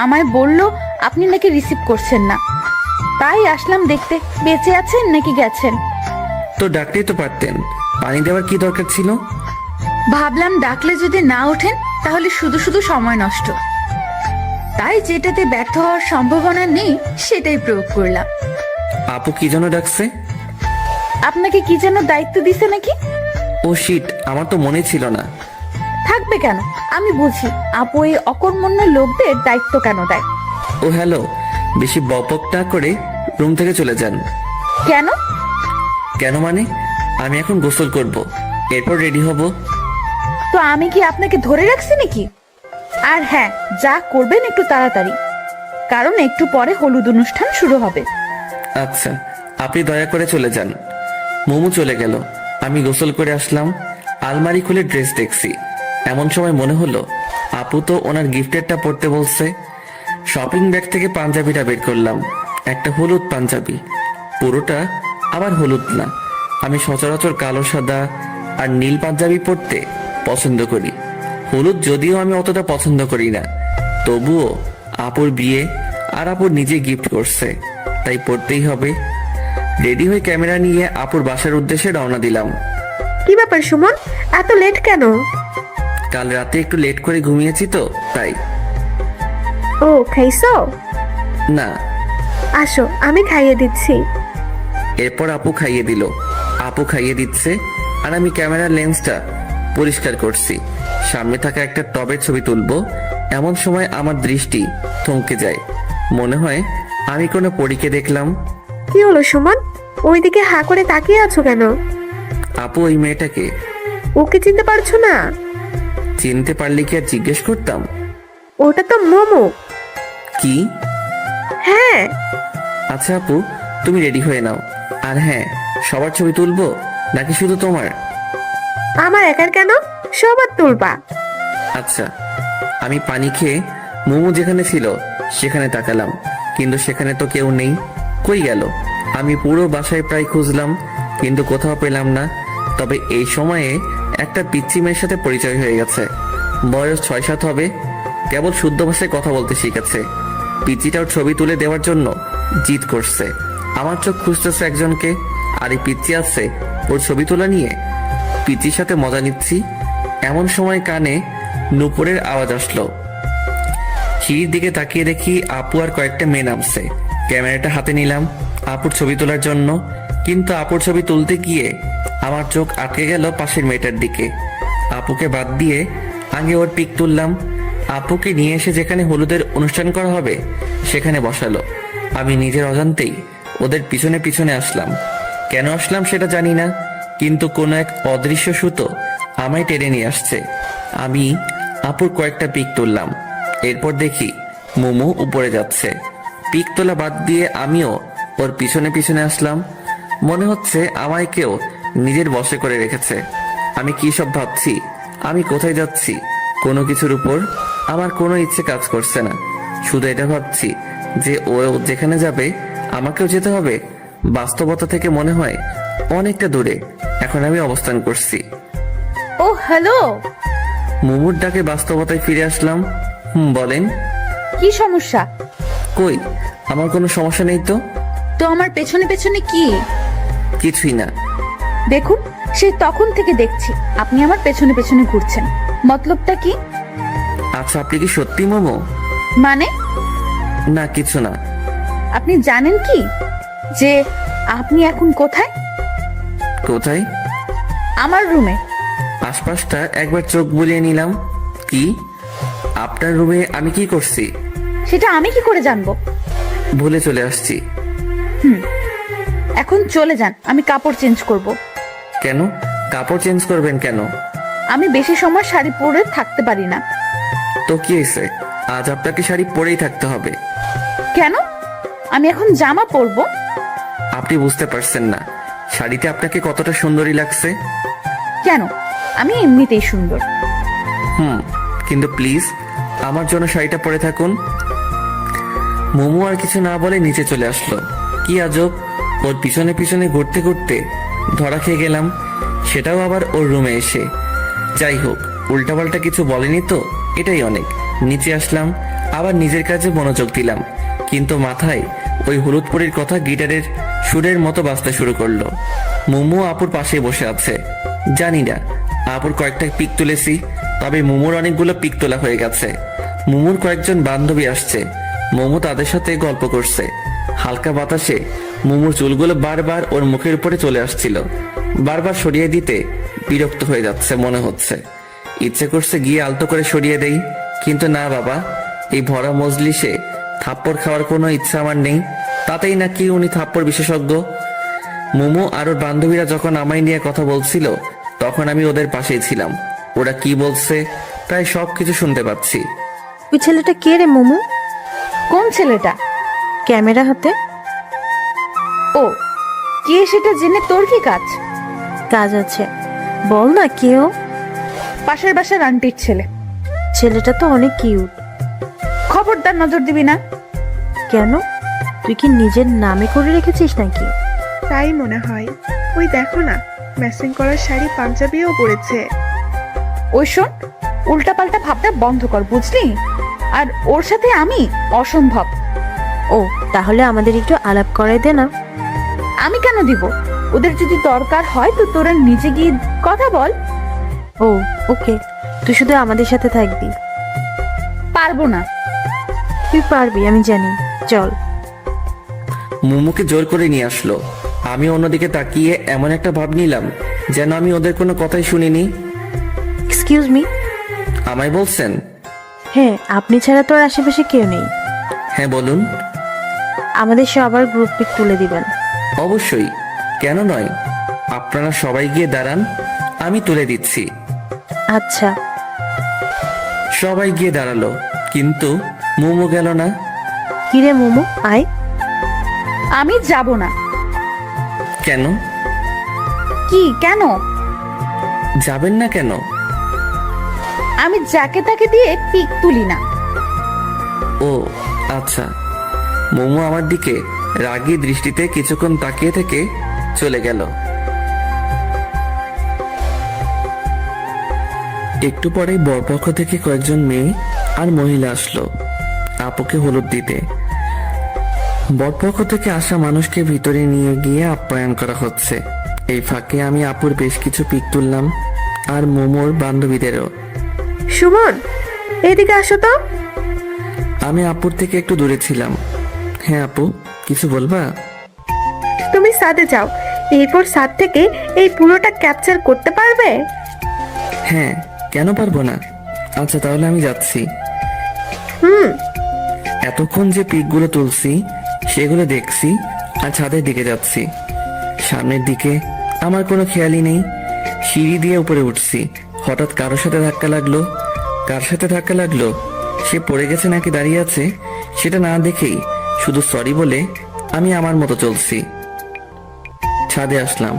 আমায় বলল আপনি নাকি রিসিভ করছেন না, তাই আসলাম দেখতে বেঁচে আছেন নাকি গেছেন। তো ডাকতেই তো পারতেন, পানি দেওয়ার কি দরকার ছিল? ভাবলাম ডাকলে যদি না ওঠেন তাহলে শুধু শুধু সময় নষ্ট, তাই যেটাতে ব্যর্থ হওয়ার সম্ভাবনা নেই সেটাই প্রয়োগ করলাম। আপু কি জন্য ডাকছে? আপনাকে কি যেন দায়িত্ব দিছে নাকি? ও শিট, আমার তো মনে ছিল না। থাকবে কেন, আমি বুঝি আপু এই অকর্মণ্য লোকদের দায়িত্ব কেন দেয়। ও হ্যালো, বেশি বকবক না করে রুম থেকে চলে যান। কেন? কেন মানে, আমি এখন গোসল করব, এরপর রেডি হব। তো আমি কি আপনাকে ধরে রাখছি নাকি? আর হ্যাঁ, যা করবেন একটু তাড়াতাড়ি, কারণ একটু পরে হলুদ অনুষ্ঠান শুরু হবে। আচ্ছা, আপনি দয়া করে চলে যান। মোমো চলে গেল, আমি গোসল করে আসলাম। আলমারি খুলে ড্রেস দেখছি, এমন সময় মনে হলো আপু তো ওনার গিফটেরটা পড়তে বলছে। শপিং ব্যাগ থেকে পাঞ্জাবিটা বের করলাম, একটা হলুদ পাঞ্জাবি, পুরোটা আবার হলুদ না। আমি সচরাচর কালো, সাদা আর নীল পাঞ্জাবি পরতে পছন্দ করি। হলুদ যদিও আমি অতটা পছন্দ করি না, তবুও আপুর বিয়ে আর আপুর নিজে গিফট করছে, তাই পড়তেই হবে। রেডি হয়ে ক্যামেরা নিয়ে আপুর বাসার উদ্দেশ্যে রওনা দিলাম। কি ব্যাপার সুমন, এত লেট কেন? কাল রাতে একটু লেট করে ঘুমিয়েছি তো তাই। ও খাইছো? না। আসো আমি খাইয়ে দিচ্ছি। এরপর আপু খাইয়ে দিল। আপু খাইয়ে দিচ্ছে আর আমি ক্যামেরার লেন্সটা পরিষ্কার করছি, সামনে থাকা একটা টবের ছবি তুলবো। এমন সময় আমার দৃষ্টি থমকে যায়, মনে হয় আমি কোনো পরীকে দেখলাম। কি হলো সুমন, ওইদিকে হা করে তাকিয়ে আছো কেন? আপু ওই মেয়েটাকে ওকে চিনতে পারছো না? চিনতে পারলে কি আর জিজ্ঞেস করতাম? ওটা তো মোমো। কি? হ্যাঁ। আচ্ছা আপু, তুমি রেডি হয়ে নাও। আর হ্যাঁ, সবার ছবি তুলবো নাকি শুধু তোমার? আমার একার কেন, সবার তুলবা। আচ্ছা। আমি পানি খেয়ে মোমো যেখানে ছিল সেখানে তাকালাম, কিন্তু সেখানে তো কেউ নেই। কই গেল? আমি পুরো বাসায় প্রায় খুঁজলাম, কিন্তু কোথাও পেলাম না। তবে এই সময়ে একটা পিচ্চি মেয়ের সাথে পরিচয় হয়ে গেছে। বয়স 6-7 হবে, কেবল শুদ্ধ ভাষায় কথা বলতে শিখেছে। পিচ্চিটার ছবি তুলে দেওয়ার জন্য জিদ করছে। আমার চোখ খুঁজতেছে একজনকে, আর এই পিচ্চি আছে ওর ছবি তোলা নিয়ে। পিচ্চির সাথে মজা নিচ্ছি, এমন সময় কানে নুপুরের আওয়াজ আসলো। সিঁড়ির দিকে তাকিয়ে দেখি আপু আর কয়েকটা মেয়ে নামছে। ক্যামেরাটা হাতে নিলাম আপুর ছবি তোলার জন্য, কিন্তু আপুর ছবি তুলতে গিয়ে আমার চোখ আটকে গেল পাশের মেয়েটার দিকে। আপুকে বাদ দিয়ে আগে ওর পিক তুললাম। আপুকে নিয়ে এসে যেখানে হলুদের অনুষ্ঠান করা হবে সেখানে বসালো। আমি নিজের অজান্তেই ওদের পিছনে পিছনে আসলাম। কেন আসলাম সেটা জানি না, কিন্তু কোনো এক অদৃশ্য সুতো আমায় টেনে নিয়ে আসছে। আমি আপুর কয়েকটা পিক তুললাম, এরপর দেখি মোমো উপরে যাচ্ছে। পিক তোলা বাদ দিয়ে আমিও ওর পিছনে পিছনে আসলাম। মনে হচ্ছে আমায় কেউ নিজের বশে করে রেখেছে। আমি কি সব ভাবছি, আমি কোথায় যাচ্ছি, কোনো কিছুর উপর আমার কোনো ইচ্ছে কাজ করছে না। শুধু এটা ভাবছি যে ও যেখানে যাবে আমাকেও যেতে হবে। বাস্তবতা থেকে মনে হয় অনেকটা দূরে এখন আমি অবস্থান করছি। ও হ্যালো। মোমোর ডাকে বাস্তবতায় ফিরে আসলাম। বলেন। কি সমস্যা? কই, আমার কোনো সমস্যা নেই তো। তো আমার পেছনে পেছনে কি? কিছুই না। দেখুন, সেই তখন থেকে দেখছি আপনি আমার পেছনে পেছনে ঘুরছেন, মতলবটা কি? আচ্ছা, আপনি কি সত্যি মোমো? মানে? না কিছু না। আপনি জানেন কি যে আপনি এখন কোথায়? কোথায়? আমার রুমে। আশপাশটা একবার চোখ বুলিয়ে নিলাম। কি? আপনার রুমে আমি কি করছি? সেটা আমি কি করে জানবো? ভুলে চলে আসছি। এখন চলে যান, আমি কাপড় চেঞ্জ করব। কেন? কাপড় চেঞ্জ করবেন কেন? আমি বেশি সময় শাড়ি পরে থাকতে পারি না। তো কি হয়েছে, আজ আপনাকে শাড়ি পরেই থাকতে হবে? কেন? আমি এখন জামা পরবো। আপনি বুঝতে পারছেন না, শাড়িতে আপনাকে কতটা সুন্দরী লাগছে। কেন? আমি এমনিতেই সুন্দর। কিন্তু প্লিজ আমার জন্য শাড়িটা পরে থাকুন। মোমো আর কিছু না বলে নিচে চলে আসলো। কি আজব, ওর পিছনে পিছনে ঘুরতে ঘুরতে ধরা খেয়ে গেলাম, সেটাও আবার ওর রুমে এসে। যাই হোক, উল্টাপাল্টা কিছু বলেনি তো, এটাই অনেক। নিচে আসলাম, আবার নিজের কাজে মনোযোগ দিলাম, কিন্তু মাথায় ওই হলুদ পরীর কথা গিটারের সুরের মতো বাজতে শুরু করলো। মোমো আপুর পাশে বসে আছে। জানি না আপুর কয়েকটা পিক তুলেছি, তবে মোমোর অনেকগুলো পিক তোলা হয়ে গেছে। মোমোর কয়েকজন বান্ধবী আসছে, মোমো তাদের সাথে গল্প করছে। হালকা বাতাসে মোমোর চুলগুলো বারবার ওর মুখের উপরে চলে আসছিল। বারবার সরিয়ে দিতে বিরক্ত হয়ে যাচ্ছে মনে হচ্ছে। ইচ্ছে করছে গিয়ে আলতো করে সরিয়ে দেই, কিন্তু না বাবা, এই ভরা মজলিসে থাপ্পড় খাওয়ার কোনো ইচ্ছা আমার নেই। তাতেই নাকি উনি থাপ্পড় বিশেষজ্ঞ। মোমো আর ওর বান্ধবীরা যখন আমায় নিয়ে কথা বলছিল, তখন আমি ওদের পাশেই ছিলাম। ওরা কি বলছে প্রায় সব কিছু শুনতে পাচ্ছি। ওই ছেলেটা কে রে মোমো? কোন ছেলেটা? ক্যামেরা হাতে। ও, কে সেটা জেনে তোর কি কাজ? কাজ আছে, বল না কেউ। পাশের বাসার আন্টির ছেলে। ছেলেটা তো অনেক কিউট। খবরদার নজর দিবি না। কেন, তুই কি নিজের নামে করে রেখেছিস নাকি? তাই মনে হয়। ওই দেখো না, ম্যাচিং করা শাড়ি পাঞ্জাবিও পরেছে। ওই শোন, উল্টাপাল্টা ভাবটা বন্ধ কর, বুঝলি? আর ওর সাথে আমি অসম্ভব। ও, তাহলে আমাদের একটু আলাপ করাই দে না। আমি কেন দিব? ওদের যদি দরকার হয় তো তোরা নিজে গিয়ে কথা বল। ও ওকে, তুই শুধু আমাদের সাথে থাকবি। পারবো না। তুই পারবি, আমি জানি, চল। মোমোকে জোর করে নিয়ে আসলো। আমি অন্যদিকে তাকিয়ে এমন একটা ভাব নিলাম যেন আমি ওদের কোনো কথাই শুনিনি। Excuse me. আমায় বলছেন? হ্যাঁ, আপনি ছাড়া তো আর আশেপাশে কেউ নেই। হ্যাঁ বলুন। আমাদের সবার গ্রুপ পিক তুলে দিবেন। অবশ্যই, কেন নয়। আপনারা সবাই গিয়ে দাঁড়ান, আমি তুলে দিচ্ছি। আচ্ছা। সবাই গিয়ে দাঁড়ালো, কিন্তু মোমো গেল না। কিরে মোমো, আয়। আমি যাব না। কেন? কি কেন? যাবেন না কেন? আমি যাকে তাকে দিয়ে পিক তুলি না। ও আচ্ছা। মোমো আমার দিকে রাগী দৃষ্টিতে কিছুক্ষণ তাকিয়ে থেকে চলে গেল। একটু পরেই বরপক্ষ থেকে কয়েকজন মেয়ে আর মহিলা আসলো আপুকে হলুদ দিতে। বরপক্ষ থেকে আসা মানুষকে ভিতরে নিয়ে গিয়ে আপ্যায়ন করা হচ্ছে। এই ফাঁকে আমি আপুর বেশ কিছু পিক তুললাম, আর মোমোর বান্ধবীদেরও। সুমন, এদিকে আসো তো। আমি আপুর থেকে একটু দূরে ছিলাম। হ্যাঁ আপু, কিছু বলবা? তুমি ছাদে যাও, এরপর ছাদ থেকে এই পুরোটা ক্যাপচার করতে পারবে? হ্যাঁ, কেন পারবো না। আচ্ছা তাহলে আমি যাচ্ছি। এতক্ষণ যে পিকগুলো তুলছি সেগুলো দেখছি আর ছাদের দিকে যাচ্ছি। সামনের দিকে আমার কোনো খেয়ালই নেই। সিঁড়ি দিয়ে উপরে উঠছি, হঠাৎ কারোর সাথে ধাক্কা লাগলো। কার সাথে ধাক্কা লাগলো, সে পড়ে গেছে নাকি দাঁড়িয়ে আছে সেটা না দেখেই শুধু সরি বলে আমি আমার মতো চলছি। ছাদে আসলাম।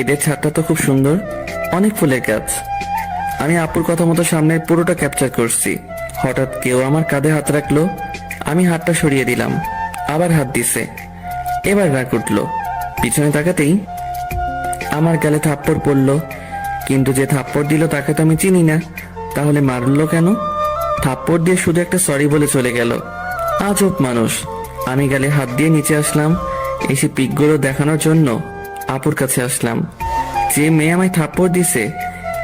এদের ছাদটা তো খুব সুন্দর, অনেক ফুলের গাছ। আমি আপুর কথা মতো সামনের পুরোটা ক্যাপচার করছি। হঠাৎ কেউ আমার কাঁধে হাত রাখলো, আমি হাতটা সরিয়ে দিলাম, আবার হাত দিছে। এবার রাগ উঠলো। পিছনে তাকাতেই আমার গালে থাপ্পড় পড়লো, কিন্তু যে থাপ্পড় দিল তাকে তো আমি চিনি না, তাহলে মারলো কেন? থাপ্পড় দিয়ে শুধু একটা সরি বলে চলে গেল। আজব মানুষ। আমি গালে হাত দিয়ে নিচে আসলাম, এসে পিকগুলো দেখানোর জন্য আপুর কাছে আসলাম। যে মেয়ে আমায় থাপ্পড় দিছে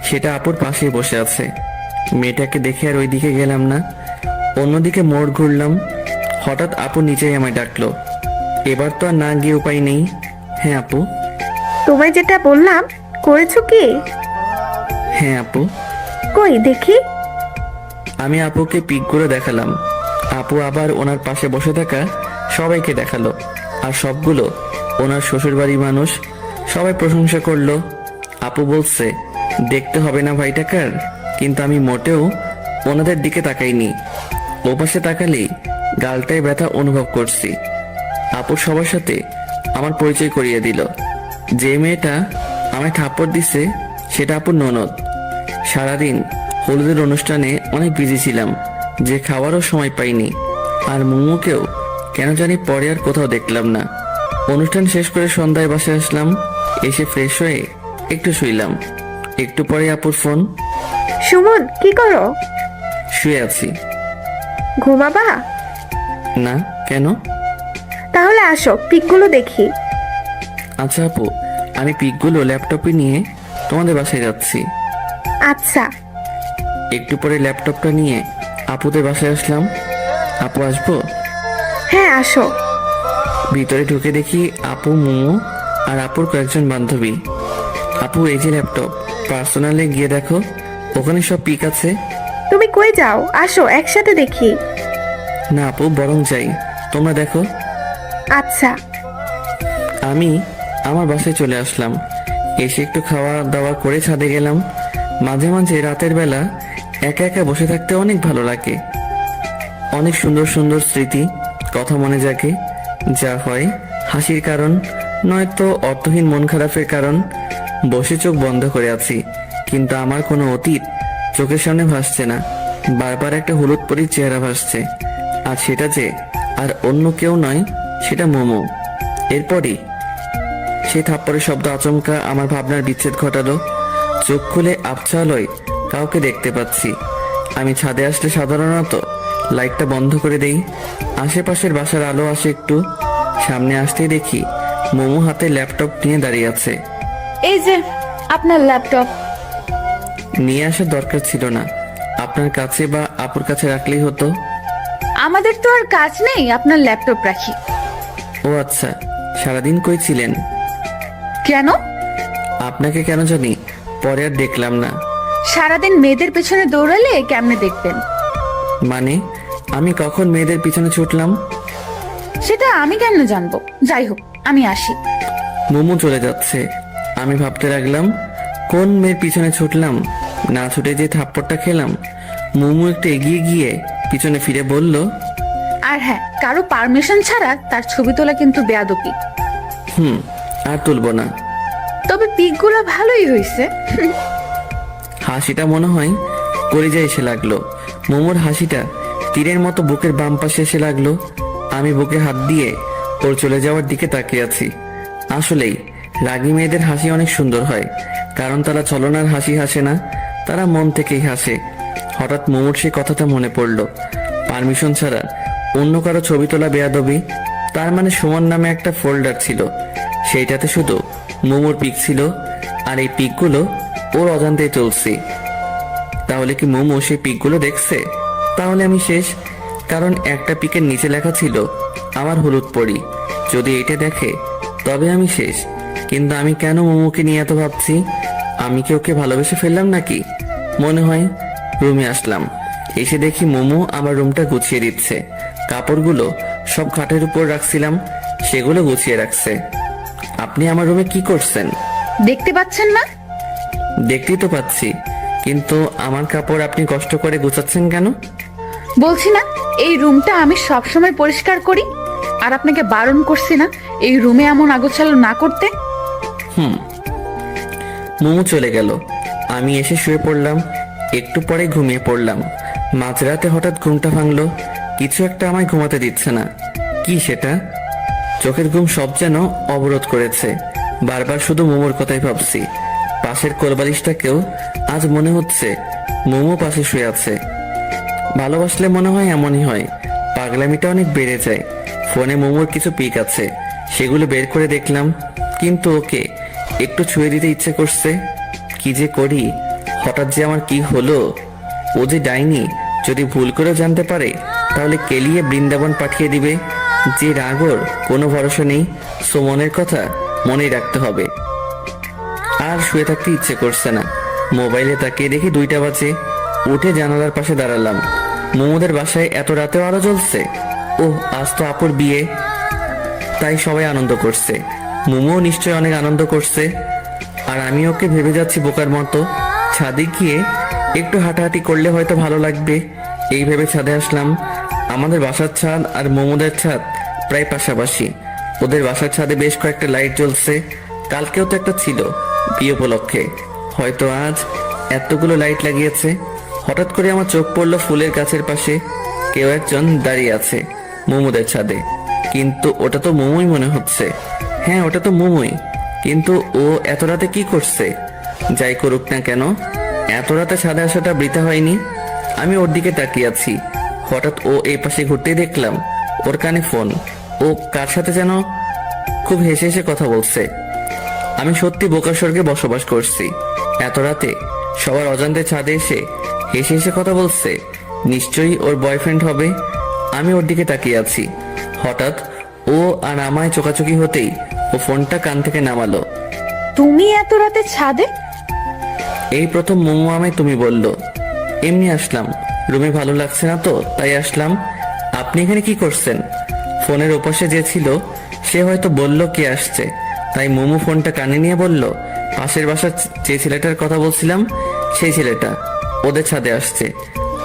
সেটা আপুর পাশে বসে আছে। মেয়েটাকে দেখে আর ওই দিকে গেলাম না, অন্যদিকে মোড় ঘুরলাম। হঠাৎ আপু নিচেই আমায় ডাকলো। এবার তো আর না গিয়ে উপায় নেই। হ্যাঁ আপু। তোমায় যেটা বললাম করেছো কি? হ্যাঁ আপু। কই দেখি। আমি আপুকে পিকগুলো দেখালাম। আপু আবার ওনার পাশে বসে থাকা সবাইকে দেখালো, আর সবগুলো ওনার শ্বশুরবাড়ির মানুষ। সবাই প্রশংসা করলো। আপু বলছে দেখতে হবে না ভাইটাকার, কিন্তু আমি মোটেও ওনাদের দিকে তাকাইনি। ও পাশে তাকালেই গালটায় ব্যথা অনুভব করছি। আপু সবার সাথে আমার পরিচয় করিয়ে দিল। যে মেয়েটা আমায় থাপ্পড় দিছে সেটা আপুর ননদ। সারাদিন হলুদের অনুষ্ঠানে অনেক বিজি ছিলাম যে খাওয়ারও সময় পাইনি। আর মোমোকেও কেন জানি পরে আর কোথাও দেখলাম না। অনুষ্ঠান শেষ করে সন্ধ্যায় বাসায় আসলাম, এসে ফ্রেশ হয়ে একটু শুইলাম। একটু পরে আপুর ফোন। সুমন, কি করো? শুয়ে আছি। ঘুমাবা? না, কেন? তাহলে আসো, পিকগুলো দেখি। আচ্ছা আপু, আমি পিকগুলো ল্যাপটপে নিয়ে তোমাদের বাসায় যাচ্ছি। আচ্ছা। একটু পরে ল্যাপটপটা নিয়ে আপুদের বাসায় আসলাম। আপু আসবো? হ্যাঁ, আসো। ভিতরে ঢুকে দেখি আপু, মোমো আর আপুর কয়েকজন বান্ধবী। আপু, এই যে ল্যাপটপ, পার্সোনালে গিয়ে দেখো, ওখানে সব পিক আছে। তুমি কই যাও? আসো, একসাথে দেখি। না আপু, বরং যাই, তোমরা দেখো। আচ্ছা। আমি আমার বাসায় চলে আসলাম। এসে একটু খাওয়া দাওয়া করে ছাদে গেলাম। মাঝে মাঝে রাতের বেলা একা একা বসে থাকতে অনেক ভালো লাগে। অনেক সুন্দর সুন্দর স্মৃতি, কথা মনে জাগে। যা হয় হাসির কারণ, নয়তো অর্থহীন মন খারাপের কারণ। বসে চোখ বন্ধ করে আছি, কিন্তু আমার কোনো অতীত চোখের সামনে ভাসছে না। বারবার একটা হলুদ পরীর চেহারা ভাসছে, আর সেটা যে আর অন্য কেউ নয়, সেটা মোমো। এরপরই সেই থাপ্পড়ের শব্দ আচমকা আমার ভাবনার বিচ্ছেদ ঘটালো। চোখ খুলে আবছালোয় কাউকে দেখতে পাচ্ছি। আমি ছাদে আসলে সাধারণত লাইটটা বন্ধ করে দেই। আশেপাশের বাসার আলো আসে একটু। সামনে আসতেই দেখি মোমো হাতে ল্যাপটপ নিয়ে দাঁড়িয়ে আছে। এই যে আপনার ল্যাপটপ। নিয়ে আসার দরকার ছিল না, আপনার কাছে বা আপুর কাছে রাখলেই হতো। আমাদের তো আর কাজ নেই আপনার ল্যাপটপ রাখি। ও আচ্ছা, সারাদিন কই ছিলেন? কেন? আপনাকে কেন জানি পরে আর দেখলাম না। সারাদিন মেয়েদের পেছনে দৌড়ালে কেমনে দেখবেন? মানে, আমি কখন মেয়েদের পিছনে ছুটলাম? সেটা আমি কেন জানবো? যাই হোক, আমি আসি। মোমো চলে যাচ্ছে। আমি ভাবতে লাগলাম, কোন মেয়ের পিছনে ছুটলাম? না ছুটে যে থাপ্পড়টা খেলাম। মোমো একটু এগিয়ে গিয়ে পিছনে ফিরে বলল, আর হ্যাঁ, কারো পারমিশন ছাড়া তার ছবি তোলা কিন্তু বেয়াদবি। আর তুলবো না। তবে পিকগুলো ভালোই হয়েছে। হাসিটা মনে হয় কলিজায় এসে লাগলো। মোমোর হাসিটা তীরের মতো বুকের বাম পাশে এসে লাগলো। আমি বুকে হাত দিয়ে ওর চলে যাওয়ার দিকে তাকিয়ে আছি। আসলেই রাগী মেয়েদের হাসি অনেক সুন্দর হয়, কারণ তারা ছলনার হাসি হাসে না, তারা মন থেকেই হাসে। হঠাৎ মোমোর সেই কথাটা মনে পড়লো, পারমিশন ছাড়া অন্য কারো ছবি তোলা বেয়াদবি। তার মানে সুমন নামে একটা ফোল্ডার ছিল, সেইটাতে শুধু মোমোর পিক ছিল, আর এই পিকগুলো ওর অজান্তেই চলছে। তাহলে কি মোমো সেই পিকগুলো দেখছে? তাহলে আমি শেষ, কারণ একটা পিকের নিচে লেখা ছিল আমার হলুদ পরি। যদি এটা দেখে তবে আমি শেষ। কিন্তু আমি কেন মোমোকে নিয়ে এত ভাবছি? আমি কি ওকে ভালোবেসে ফেললাম নাকি? মনে হয় রুমে আসলাম, এসে দেখি মোমো আমার রুমটা গুছিয়ে দিচ্ছে। কাপড়গুলো সব খাটের উপর রাখছিলাম, সেগুলো গুছিয়ে রাখছে। আপনি আমার রুমে কি করছেন? দেখতে পাচ্ছেন না? দেখতেই তো পাচ্ছি, কিন্তু আমার কাপড় আপনি কষ্ট করে গুছাচ্ছেন কেন? বলছি না, এই রুমটা আমি সব সময় পরিষ্কার করি, আর আপনাকে বারণ করছি না এই রুমে এমন আগোছালো না করতে। মোমো চলে গেল। আমি এসে শুয়ে পড়লাম। একটু পরে ঘুমিয়ে পড়লাম। মাঝরাতে হঠাৎ ঘুমটা ভাঙলো। কিছু একটা আমায় ঘুমাতে দিচ্ছে না। কি সেটা? চোখের ঘুম সব যেন অবরোধ করেছে। বারবার শুধু মোমোর কথাই ভাবছি। পাশের কোলবালিশটাকেও আজ মনে হচ্ছে মোমো পাশে শুয়ে আছে। ভালোবাসলে মনে হয় এমনই হয়, পাগলামিটা অনেক বেড়ে যায়। ফোনে মোমোর কিছু পিক আছে, সেগুলো বের করে দেখলাম, কিন্তু ওকে একটু ছুঁয়ে দিতে ইচ্ছে করছে। কি যে করি, হঠাৎ যে আমার কি হলো? ও যে ডাইনি, যদি ভুল করে জানতে পারে তাহলে কেলিয়ে বৃন্দাবন পাঠিয়ে দিবে। যে রাগর কোনো ভরসা নেই, সো মনের কথা মনেই রাখতে হবে। আর শুয়ে থাকতে ইচ্ছে করছে না। মোবাইলে তাকিয়ে দেখি 2টা বাজে। উঠে জানালার পাশে দাঁড়ালাম। মোমোদের বাসায় এত রাতেও আলো জ্বলছে। ওহ, আজ তো আপুর বিয়ে, তাই সবাই আনন্দ করছে। মোমো নিশ্চয় অনেক আনন্দ করছে, আর আমি ওকে ভেবে যাচ্ছি বোকার মতো। ছাদে গিয়ে একটু হাঁটাহাঁটি করলে হয়তো ভালো লাগবে, এই ভেবে ছাদে আসলাম। আমাদের বাসার ছাদ আর মোমোদের ছাদ প্রায় পাশাপাশি। ওদের বাসার ছাদে বেশ কয়েকটা লাইট জ্বলছে, কালকেও তো একটা ছিল বিয়ে উপলক্ষে। হয়তো আজ এতগুলো লাইট লাগিয়েছে। হঠাৎ করে আমার চোখ পড়লো ফুলের গাছের পাশে কেউ একজন দাঁড়িয়ে আছে মোমোদের ছাদে। কিন্তু ওটা তো মোমোই মনে হচ্ছে। হ্যাঁ, ওটা তো মোমোই। কিন্তু ও এত রাতে কি করছে? যাই করুক না কেন, এত রাতে ছাদে আসাটা বৃথা হয়নি। আমি ওর দিকে তাকিয়ে আছি। হঠাৎ ও এই পাশে ঘুরতেই দেখলাম ওর কানে ফোন। ও কার সাথে যেন খুব হেসে হেসে কথা বলছে। আমি সত্যি বোকার স্বর্গে বসবাস করছি। এত রাতে সবার অজান্তে ছাদে এসে হেসে হেসে কথা বলছে। নিশ্চয়ই ওর বয়ফ্রেন্ড হবে। আমি ওর দিকে তাকিয়ে আছি। হঠাৎ ও আর আমায় চোকাচোকি হতেই ও ফোনটা কান থেকে নামালো। তুমি এত রাতে ছাদে? এই প্রথম মোমো আমায় তুমি বললো। এমনি আসলাম, রুমে ভালো লাগছে না তো তাই আসলাম। আপনি এখানে কি করছেন? ফোনের ওপাশে যে ছিল সে হয়তো বলল কে আসছে, তাই মোমো ফোনটা কানে নিয়ে বলল, পাশের বাসার যে ছেলেটার কথা বলছিলাম সেই ছেলেটা ওদের ছাদে আসছে।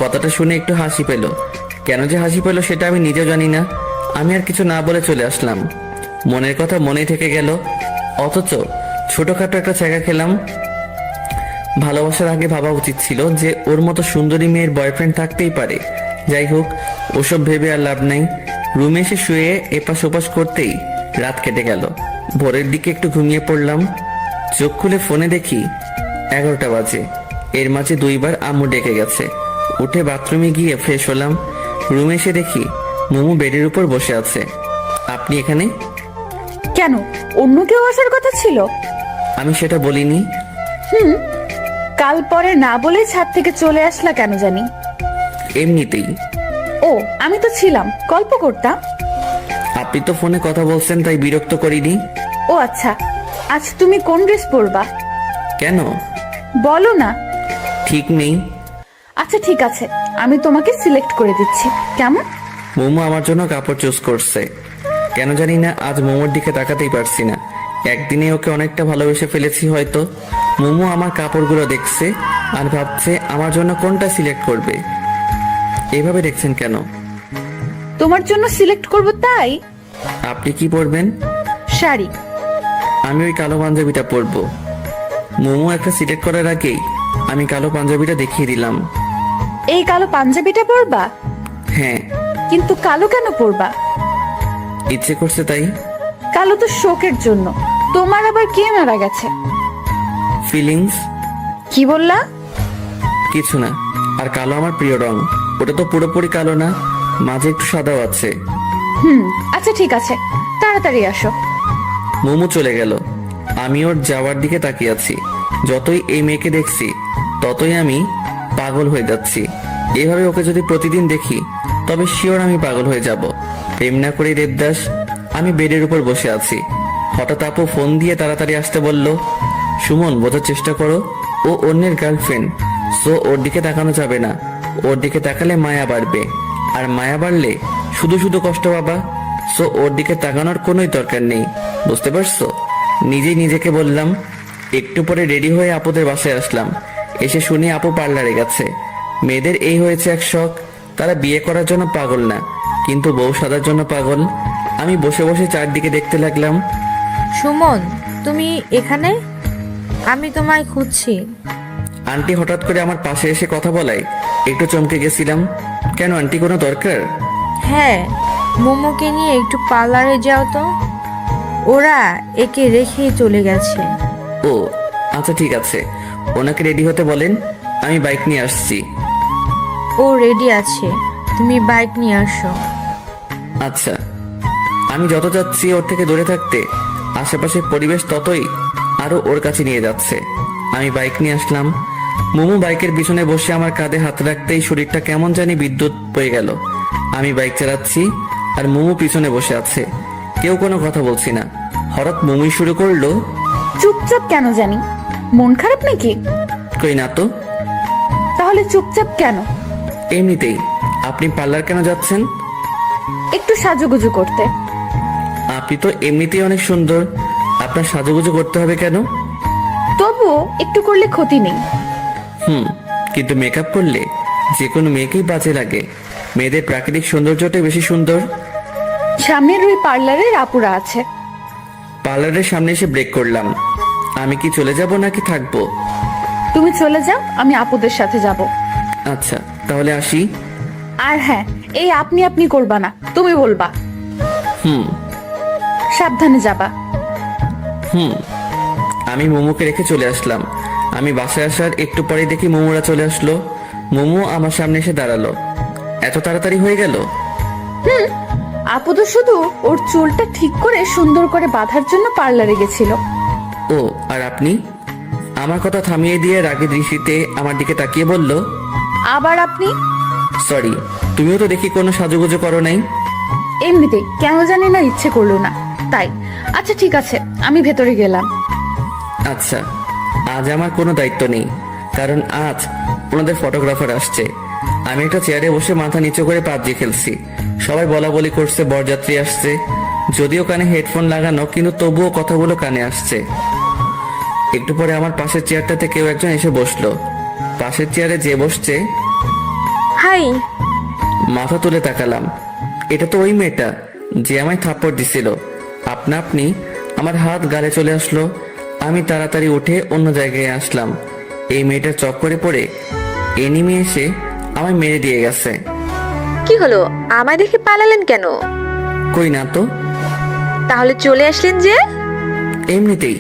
কথাটা শুনে একটু হাসি পেল। কেন যে হাসি পেল সেটা আমি নিজেও জানি না। আমি আর কিছু না বলে চলে আসলাম। মনের কথা মনেই থেকে গেল, অথচ ছোটখাটো একটা ছ্যাঁকা খেলাম। ভালোবাসার আগে ভাবা উচিত ছিল যে ওর মতো সুন্দরী মেয়ের বয়ফ্রেন্ড থাকতেই পারে। যাই হোক, ওসব ভেবে আর লাভ নাই। রুমে এসে শুয়ে এপাশ ওপাশ করতেই রাত কেটে গেল। ভোরের দিকে একটু ঘুমিয়ে পড়লাম। চোখ খুলে ফোনে দেখি 11টা বাজে। এর মাঝে 2বার আম্মু ডেকে গেছে। উঠে বাথরুমে গিয়ে ফ্রেশ হলাম। রুমে এসে দেখি মোমো বেডের উপর বসে আছে। আপনি এখানে? কেন, অন্য কেউ আসার কথা ছিল? আমি সেটা বলিনি। কাল পরে না বলে ছাদ থেকে চলে আসলা কেন জানি? এমনিতেই। ও, আমি তো ছিলাম, গল্প করতাম। আপনি তো ফোনে কথা বলছেন তাই বিরক্ত করিনি। ও আচ্ছা, আজ তুমি কোন ড্রেস পরবা? কেন? বলো না। ঠিক নেই। আচ্ছা ঠিক আছে, আমি তোমাকে সিলেক্ট করে দিচ্ছি, কেমন? মোমো আমার জন্য কাপড় চুজ করছে। কেন জানি না আজ মোমোর দিকে তাকাতেই পারছি না। একদিনে ওকে অনেকটা ভালোবেসে ফেলেছি হয়তো। মোমো আমার কাপড়গুলো দেখছে আর ভাবছে আমার জন্য কোনটা সিলেক্ট করবে। এভাবে দেখছেন কেন? তোমার জন্য সিলেক্ট করব তাই। আপনি কি পরবেন? শাড়ি। আমি ওই কালো পাঞ্জাবিটা পরবো। মোমো একটা সিলেক্ট করার আগেই আমি কালো পাঞ্জাবিটা দেখিয়ে দিলাম। এই কালো পাঞ্জাবিটা পরবা? হ্যাঁ। কিন্তু কালো কেন পরবা? ইচ্ছে করছে তাই। কালো তো শোকের জন্য। তোমার আবার কে মারা গেছে? ফিলিংস। কি বললা? কিছু না। আর কালো আমার প্রিয় রং। ওটা তো পুরোপুরি কালো না, মাঝে একটু সাদাও আছে। আচ্ছা ঠিক আছে, তাড়াতাড়ি আসো। মোমো চলে গেল। আমি ওর যাওয়ার দিকে তাকিয়ে আছি। যতই এই মেয়েকে দেখছি ততই আমি পাগল হয়ে যাচ্ছি। এভাবে ওকে যদি প্রতিদিন দেখি তবে শিওর আমি পাগল হয়ে যাব। প্রেম না করে দেবদাস। আমি বেডের উপর বসে আছি। হঠাৎ আপু ফোন দিয়ে তাড়াতাড়ি আসতে বলল। সুমন, বোঝার চেষ্টা করো, ও অন্যের গার্লফ্রেন্ড। সো ওর দিকে তাকানো যাবে না। ওর দিকে তাকালে মায়া বাড়বে, আর মায়া বাড়লে শুধু শুধু কষ্ট পাবা। সো ওর দিকে তাকানোর কোনোই দরকার নেই, বুঝতে পারছো? নিজেই নিজেকে বললাম। একটু পরে রেডি হয়ে আপুদের বাসায় আসলাম। এসে শুনি আপু পার্লারে গেছে। মেয়েদের এই হয়েছে এক শখ, তারা বিয়ে করার জন্য পাগল না, কিন্তু বউ সাজার জন্য পাগল। আমি বসে বসে চারদিকে দেখতে লাগলাম। সুমন, তুমি এখানে? আমি তোমায় খুঁজছি। আন্টি হঠাৎ করে আমার পাশে এসে কথা বলায় একটু চমকে গেছিলাম। কেন আন্টি, কোনো দরকার? হ্যাঁ, মোমোকে নিয়ে একটু পার্লারে যাও তো। ওরা একে রেখেই চলে গেছে। ও আচ্ছা ঠিক আছে, ওনাকে রেডি হতে বলেন, আমি বাইক নিয়ে আসছি। ও রেডি আছে, তুমি বাইক নিয়ে আসো। আচ্ছা। আমি যত যাচ্ছি ওর থেকে দূরে থাকতে, আশেপাশের পরিবেশ ততই আরো ওর কাছে নিয়ে যাচ্ছে। আমি বাইক নিয়ে আসলাম। মোমো বাইকের পিছনে বসে আমার কাঁধে হাত রাখতেই শরীরটা কেমন জানি বিদ্যুৎ বয়ে গেল। আমি বাইক চালাচ্ছি আর মোমো পিছনে বসে আছে। কেউ কোনো কথা বলছি না। হঠাৎ মোমোই শুরু করলো। চুপচাপ কেন জানি? মন খারাপ নাকি? কই না তো। তাহলে চুপচাপ কেন? এমনিতেই। আপনি পার্লার কেন যাচ্ছেন? একটু সাজুগুজু করতে। আপনি তো এমনিতেই অনেক সুন্দর, আপনার সাজুগুজু করতে হবে কেন? তবুও একটু করলে ক্ষতি নেই। কিন্তু মেকআপ করলে যে কোনো মেয়েকেই বাজে লাগে। মেয়েদের প্রাকৃতিক সৌন্দর্যটাই বেশি সুন্দর। সামনের ওই পার্লারের আপুরা আছে। পার্লারের সামনে এসে ব্রেক করলাম। আমি কি চলে যাব নাকি থাকবো? তুমি চলে যাও, আমি আপুদের সাথে যাব। আচ্ছা, তাহলে আসি। আর হ্যাঁ, এই আপনি আপনি করবা না, তুমি বলবা। হুম সাবধানে যাবা। হুম। আমি মোমোকে রেখে চলে আসলাম। আমি বাসায় আসার একটু পরেই দেখি মোমোরা চলে আসলো। মোমো আমার সামনে এসে দাঁড়ালো। এত তাড়াতাড়ি হয়ে গেল? আপু তো শুধু ওর চুলটা ঠিক করে সুন্দর করে বাঁধার জন্য পার্লারে গেছিল। ও, আর আপনি? আমার কথা থামিয়ে দিয়ে রাগের দৃষ্টিতে আমার দিকে তাকিয়ে বলল, আবার আপনি? সরি, তুমিও তো দেখি কোনো সাজুগুজু করো নাই। এমনিতেই কেন জানি না ইচ্ছে করলো না, তাই। আচ্ছা ঠিক আছে, আমি ভেতরে গেলাম। আচ্ছা, আজ আমার কোনো দায়িত্ব নেই, কারণ আজ ওনাদের ফটোগ্রাফার আসছে। আমি একটা চেয়ারে বসে মাথা নিচু করে পাবজি খেলছি। সবাই বলা বলি করছে বরযাত্রী আসছে। যদিও কানে হেডফোন লাগানো, কিন্তু তবুও কথাগুলো কানে আসছে। একটু পরে আমার পাশের চেয়ারটাতে কেউ একজন এসে বসলো। পাশের চেয়ারে যে বসছে, হাই। মাথা তুলে তাকালাম। এটা তো ওই মেয়েটা যে আমায় থাপ্পড় দিছিল। আপনা আপনি আমার হাত গালে চলে আসলো। আমি তাড়াতাড়ি উঠে অন্য জায়গায় আসলাম। এই মেয়েটার চক্করে পড়ে এনিমি এসে আমায় মেরে দিয়ে গেছে। কি হলো, আমায় দেখে পালালেন কেন? কই না তো। তাহলে চলে আসলেন যে? এমনিতেই।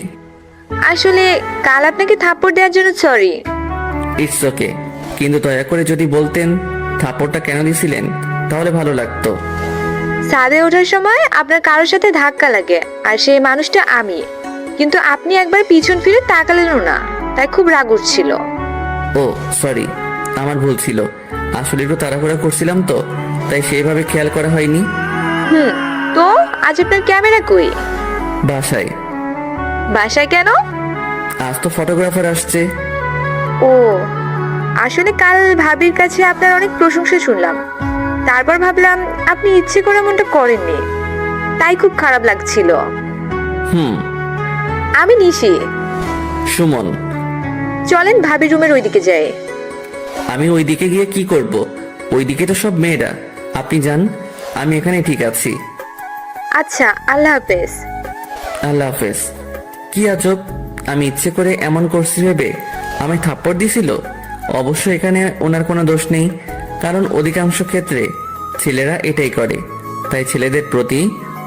আসলে কাল আপনাকে থাপ্পড় দেওয়ার জন্য সরি। ইটস ওকে, কিন্তু দয়া করে যদি বলতেন থাপ্পড়টা কেন দিছিলেন তাহলে ভালো লাগতো। ছাদে ওঠার সময় আপনার কারোর সাথে ধাক্কা লাগে, আর সেই মানুষটা আমি। কিন্তু আপনি একবার পিছন ফিরে তাকালেনও না, তাই খুব রাগ উঠছিল। ও সরি, আমার ভুল ছিল। আসলে একটু তাড়াহুড়া করছিলাম তো, তাই সেইভাবে খেয়াল করা হয়নি। তো আজ আপনার ক্যামেরা কই? বাসায়। বাসায় কেন? আজ তো ফটোগ্রাফার আসছে। ও, আসলে কাল ভাবির কাছে আপনার অনেক প্রশংসা শুনলাম। তারপর ভাবলাম আপনি ইচ্ছে করে এমনটা করেননি, তাই খুব খারাপ লাগছিল। হুম। আমি নিশি। সুমন। চলেন ভাবি রুমের ওইদিকে যাই। আমি ওইদিকে গিয়ে কি করব? ওইদিকে তো সব মেয়েরা। আপনি যান, আমি এখানে ঠিক আছি। আচ্ছা, আল্লাহ হাফেজ। আল্লাহ হাফেজ। কি আজব, আমি ইচ্ছে করে এমন করছি ভেবে আমি থাপ্পড় দিছিল। অবশ্য এখানে ওনার কোনো দোষ নেই, কারণ অধিকাংশ ক্ষেত্রে ছেলেরা এটাই করে। তাই ছেলেদের প্রতি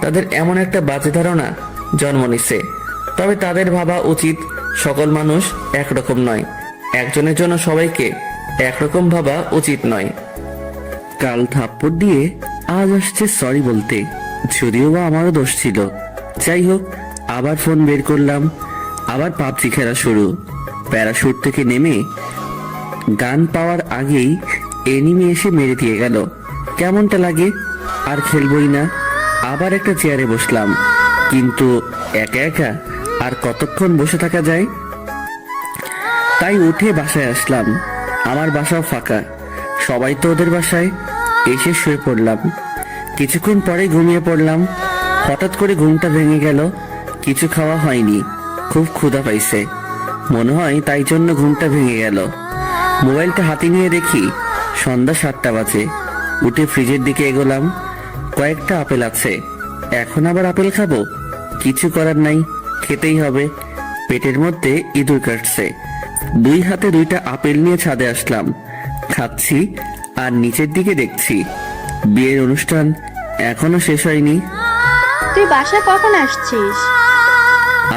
তাদের এমন একটা বাজে ধারণা জন্ম নিচ্ছে। তবে তাদের ভাবা উচিত সকল মানুষ একরকম নয়। একজনের জন্য সবাইকে একরকম ভাবা উচিত নয়। কাল থাপ্পড় দিয়ে আজ আসছে সরি বলতে, যদিও বা আমারও দোষ ছিল। যাই হোক, আবার ফোন বের করলাম। আবার পাবজি খেলা শুরু। প্যারাশুট থেকে নেমে গান পাওয়ার আগেই এনিমি এসে মেরে দিয়ে গেল। কেমনটা লাগে? আর খেলবই না। আবার একটা চেয়ারে বসলাম, কিন্তু একা একা আর কতক্ষণ বসে থাকা যায়? তাই উঠে বাসায় আসলাম। আমার বাসাও ফাঁকা, সবাই তো ওদের বাসায়। এসে শুয়ে পড়লাম। কিছুক্ষণ পরে ঘুমিয়ে পড়লাম। হঠাৎ করে ঘুমটা ভেঙে গেল। কিছু খাওয়া হয়নি, খুব ক্ষুধা পাইছে মনে হয়, তাই জন্য ঘুমটা ভেঙে গেল। মোবাইলটা হাতে নিয়ে দেখি সন্ধ্যা 7টা বাজে। উঠে ফ্রিজের দিকে এগোলাম। কয়েকটা আপেল আছে, এখন আবার আপেল খাবো? কিছু করার নাই, খেতেই হবে। পেটের মধ্যে ইঁদুর কাটছে। 2 হাতে 2টা আপেল নিয়ে ছাদে আসলাম। খাচ্ছি আর নিচের দিকে দেখছি বিয়ের অনুষ্ঠান এখনো শেষ হয়নি। তুই বাসায় কখন আসছিস?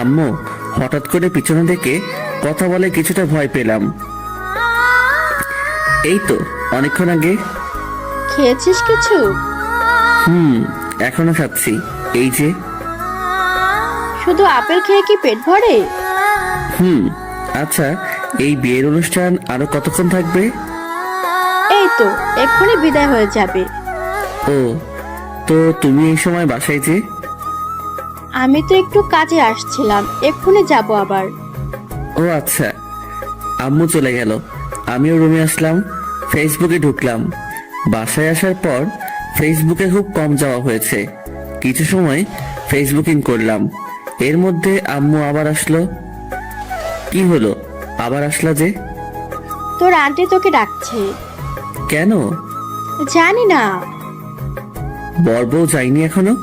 আম্মু হঠাৎ করে পিছনে থেকে কথা বলে কিছুটা ভয় পেলাম। এই তো অনেকক্ষণ আগে। খেয়েছিস কিছু? এখনো খাচ্ছি, এই যে। শুধু আপেল খেয়ে কি পেট ভরে? আচ্ছা, এই বিয়ের অনুষ্ঠান আরো কতক্ষণ থাকবে? এই তো এক্ষুনি বিদায় হয়ে যাবে। ও, তো তুমি এই সময় বাসায় যে? আমি তো একটু কাজে আসছিলাম, এক্ষুনি যাব আবার। ও আচ্ছা। আম্মু চলে গেল, আমিও রুমে আসলাম। ফেসবুকে ঢুকলাম। বাসায় আসার পর ফেসবুকে খুব কম যাওয়া হয়েছে। কিছু সময় ফেসবুকিং করলাম। এর মধ্যে আম্মু আবার আসলো। কি হলো, আবার আসলা যে? তোর আন্টি তোকে ডাকছে। কেন? জানি না। বর বউ যায়নি এখনো?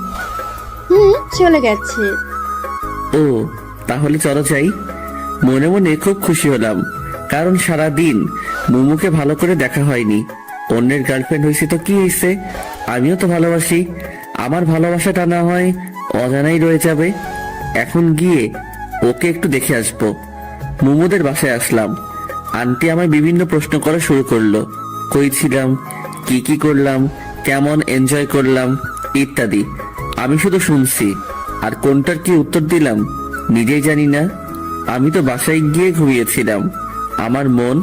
চলে গেছে। ও তাহলে চলো যাই। মনে মনে খুব খুশি হলাম, কারণ সারা দিন মুমুকে ভালো করে দেখা হয়নি। অন্যের গার্লফ্রেন্ড হয়েছে তো কি হয়েছে, আমিও তো ভালোবাসি। আমার ভালোবাসাটা না হয় অজানাই রয়ে যাবে। এখন গিয়ে ওকে একটু দেখে আসবো। মুমুদের বাসায় আসলাম। আন্টি আমায় বিভিন্ন প্রশ্ন করা শুরু করলো। কই ছিলাম, কি কি করলাম, কেমন এনজয় করলাম ইত্যাদি। আমি শুধু শুনছি, আর কোনটার কি উত্তর দিলাম নিজেই জানি না। আমি তো বাসায় গিয়ে ঘুমিয়েছিলাম। আমার মন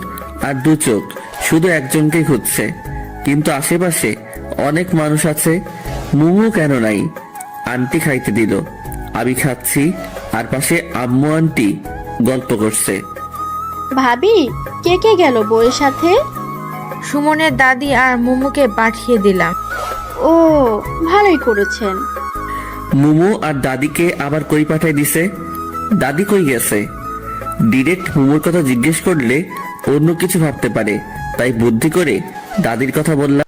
আর দু চোখ শুধু একজনকে খুঁজছে, কিন্তু আশেপাশে অনেক মানুষ আছে। মুমু কেন নাই? আন্টি খাইতে দিল, আমি খাচ্ছি, আর পাশে আম্মু আন্টি গল্প করছে। ভাবি, কে কে গেল বউয়ের সাথে? সুমনের দাদি আর মুমুকে পাঠিয়ে দিলাম। ও, ভালোই করেছেন। মুমু আর দাদিকে আবার কই পাঠাই দিছে? দাদি কই গেছে? ডিরেক্ট মুমুর কথা জিজ্ঞেস করলে অন্য কিছু ভাবতে পারে, তাই বুদ্ধি করে দাদির কথা বললাম।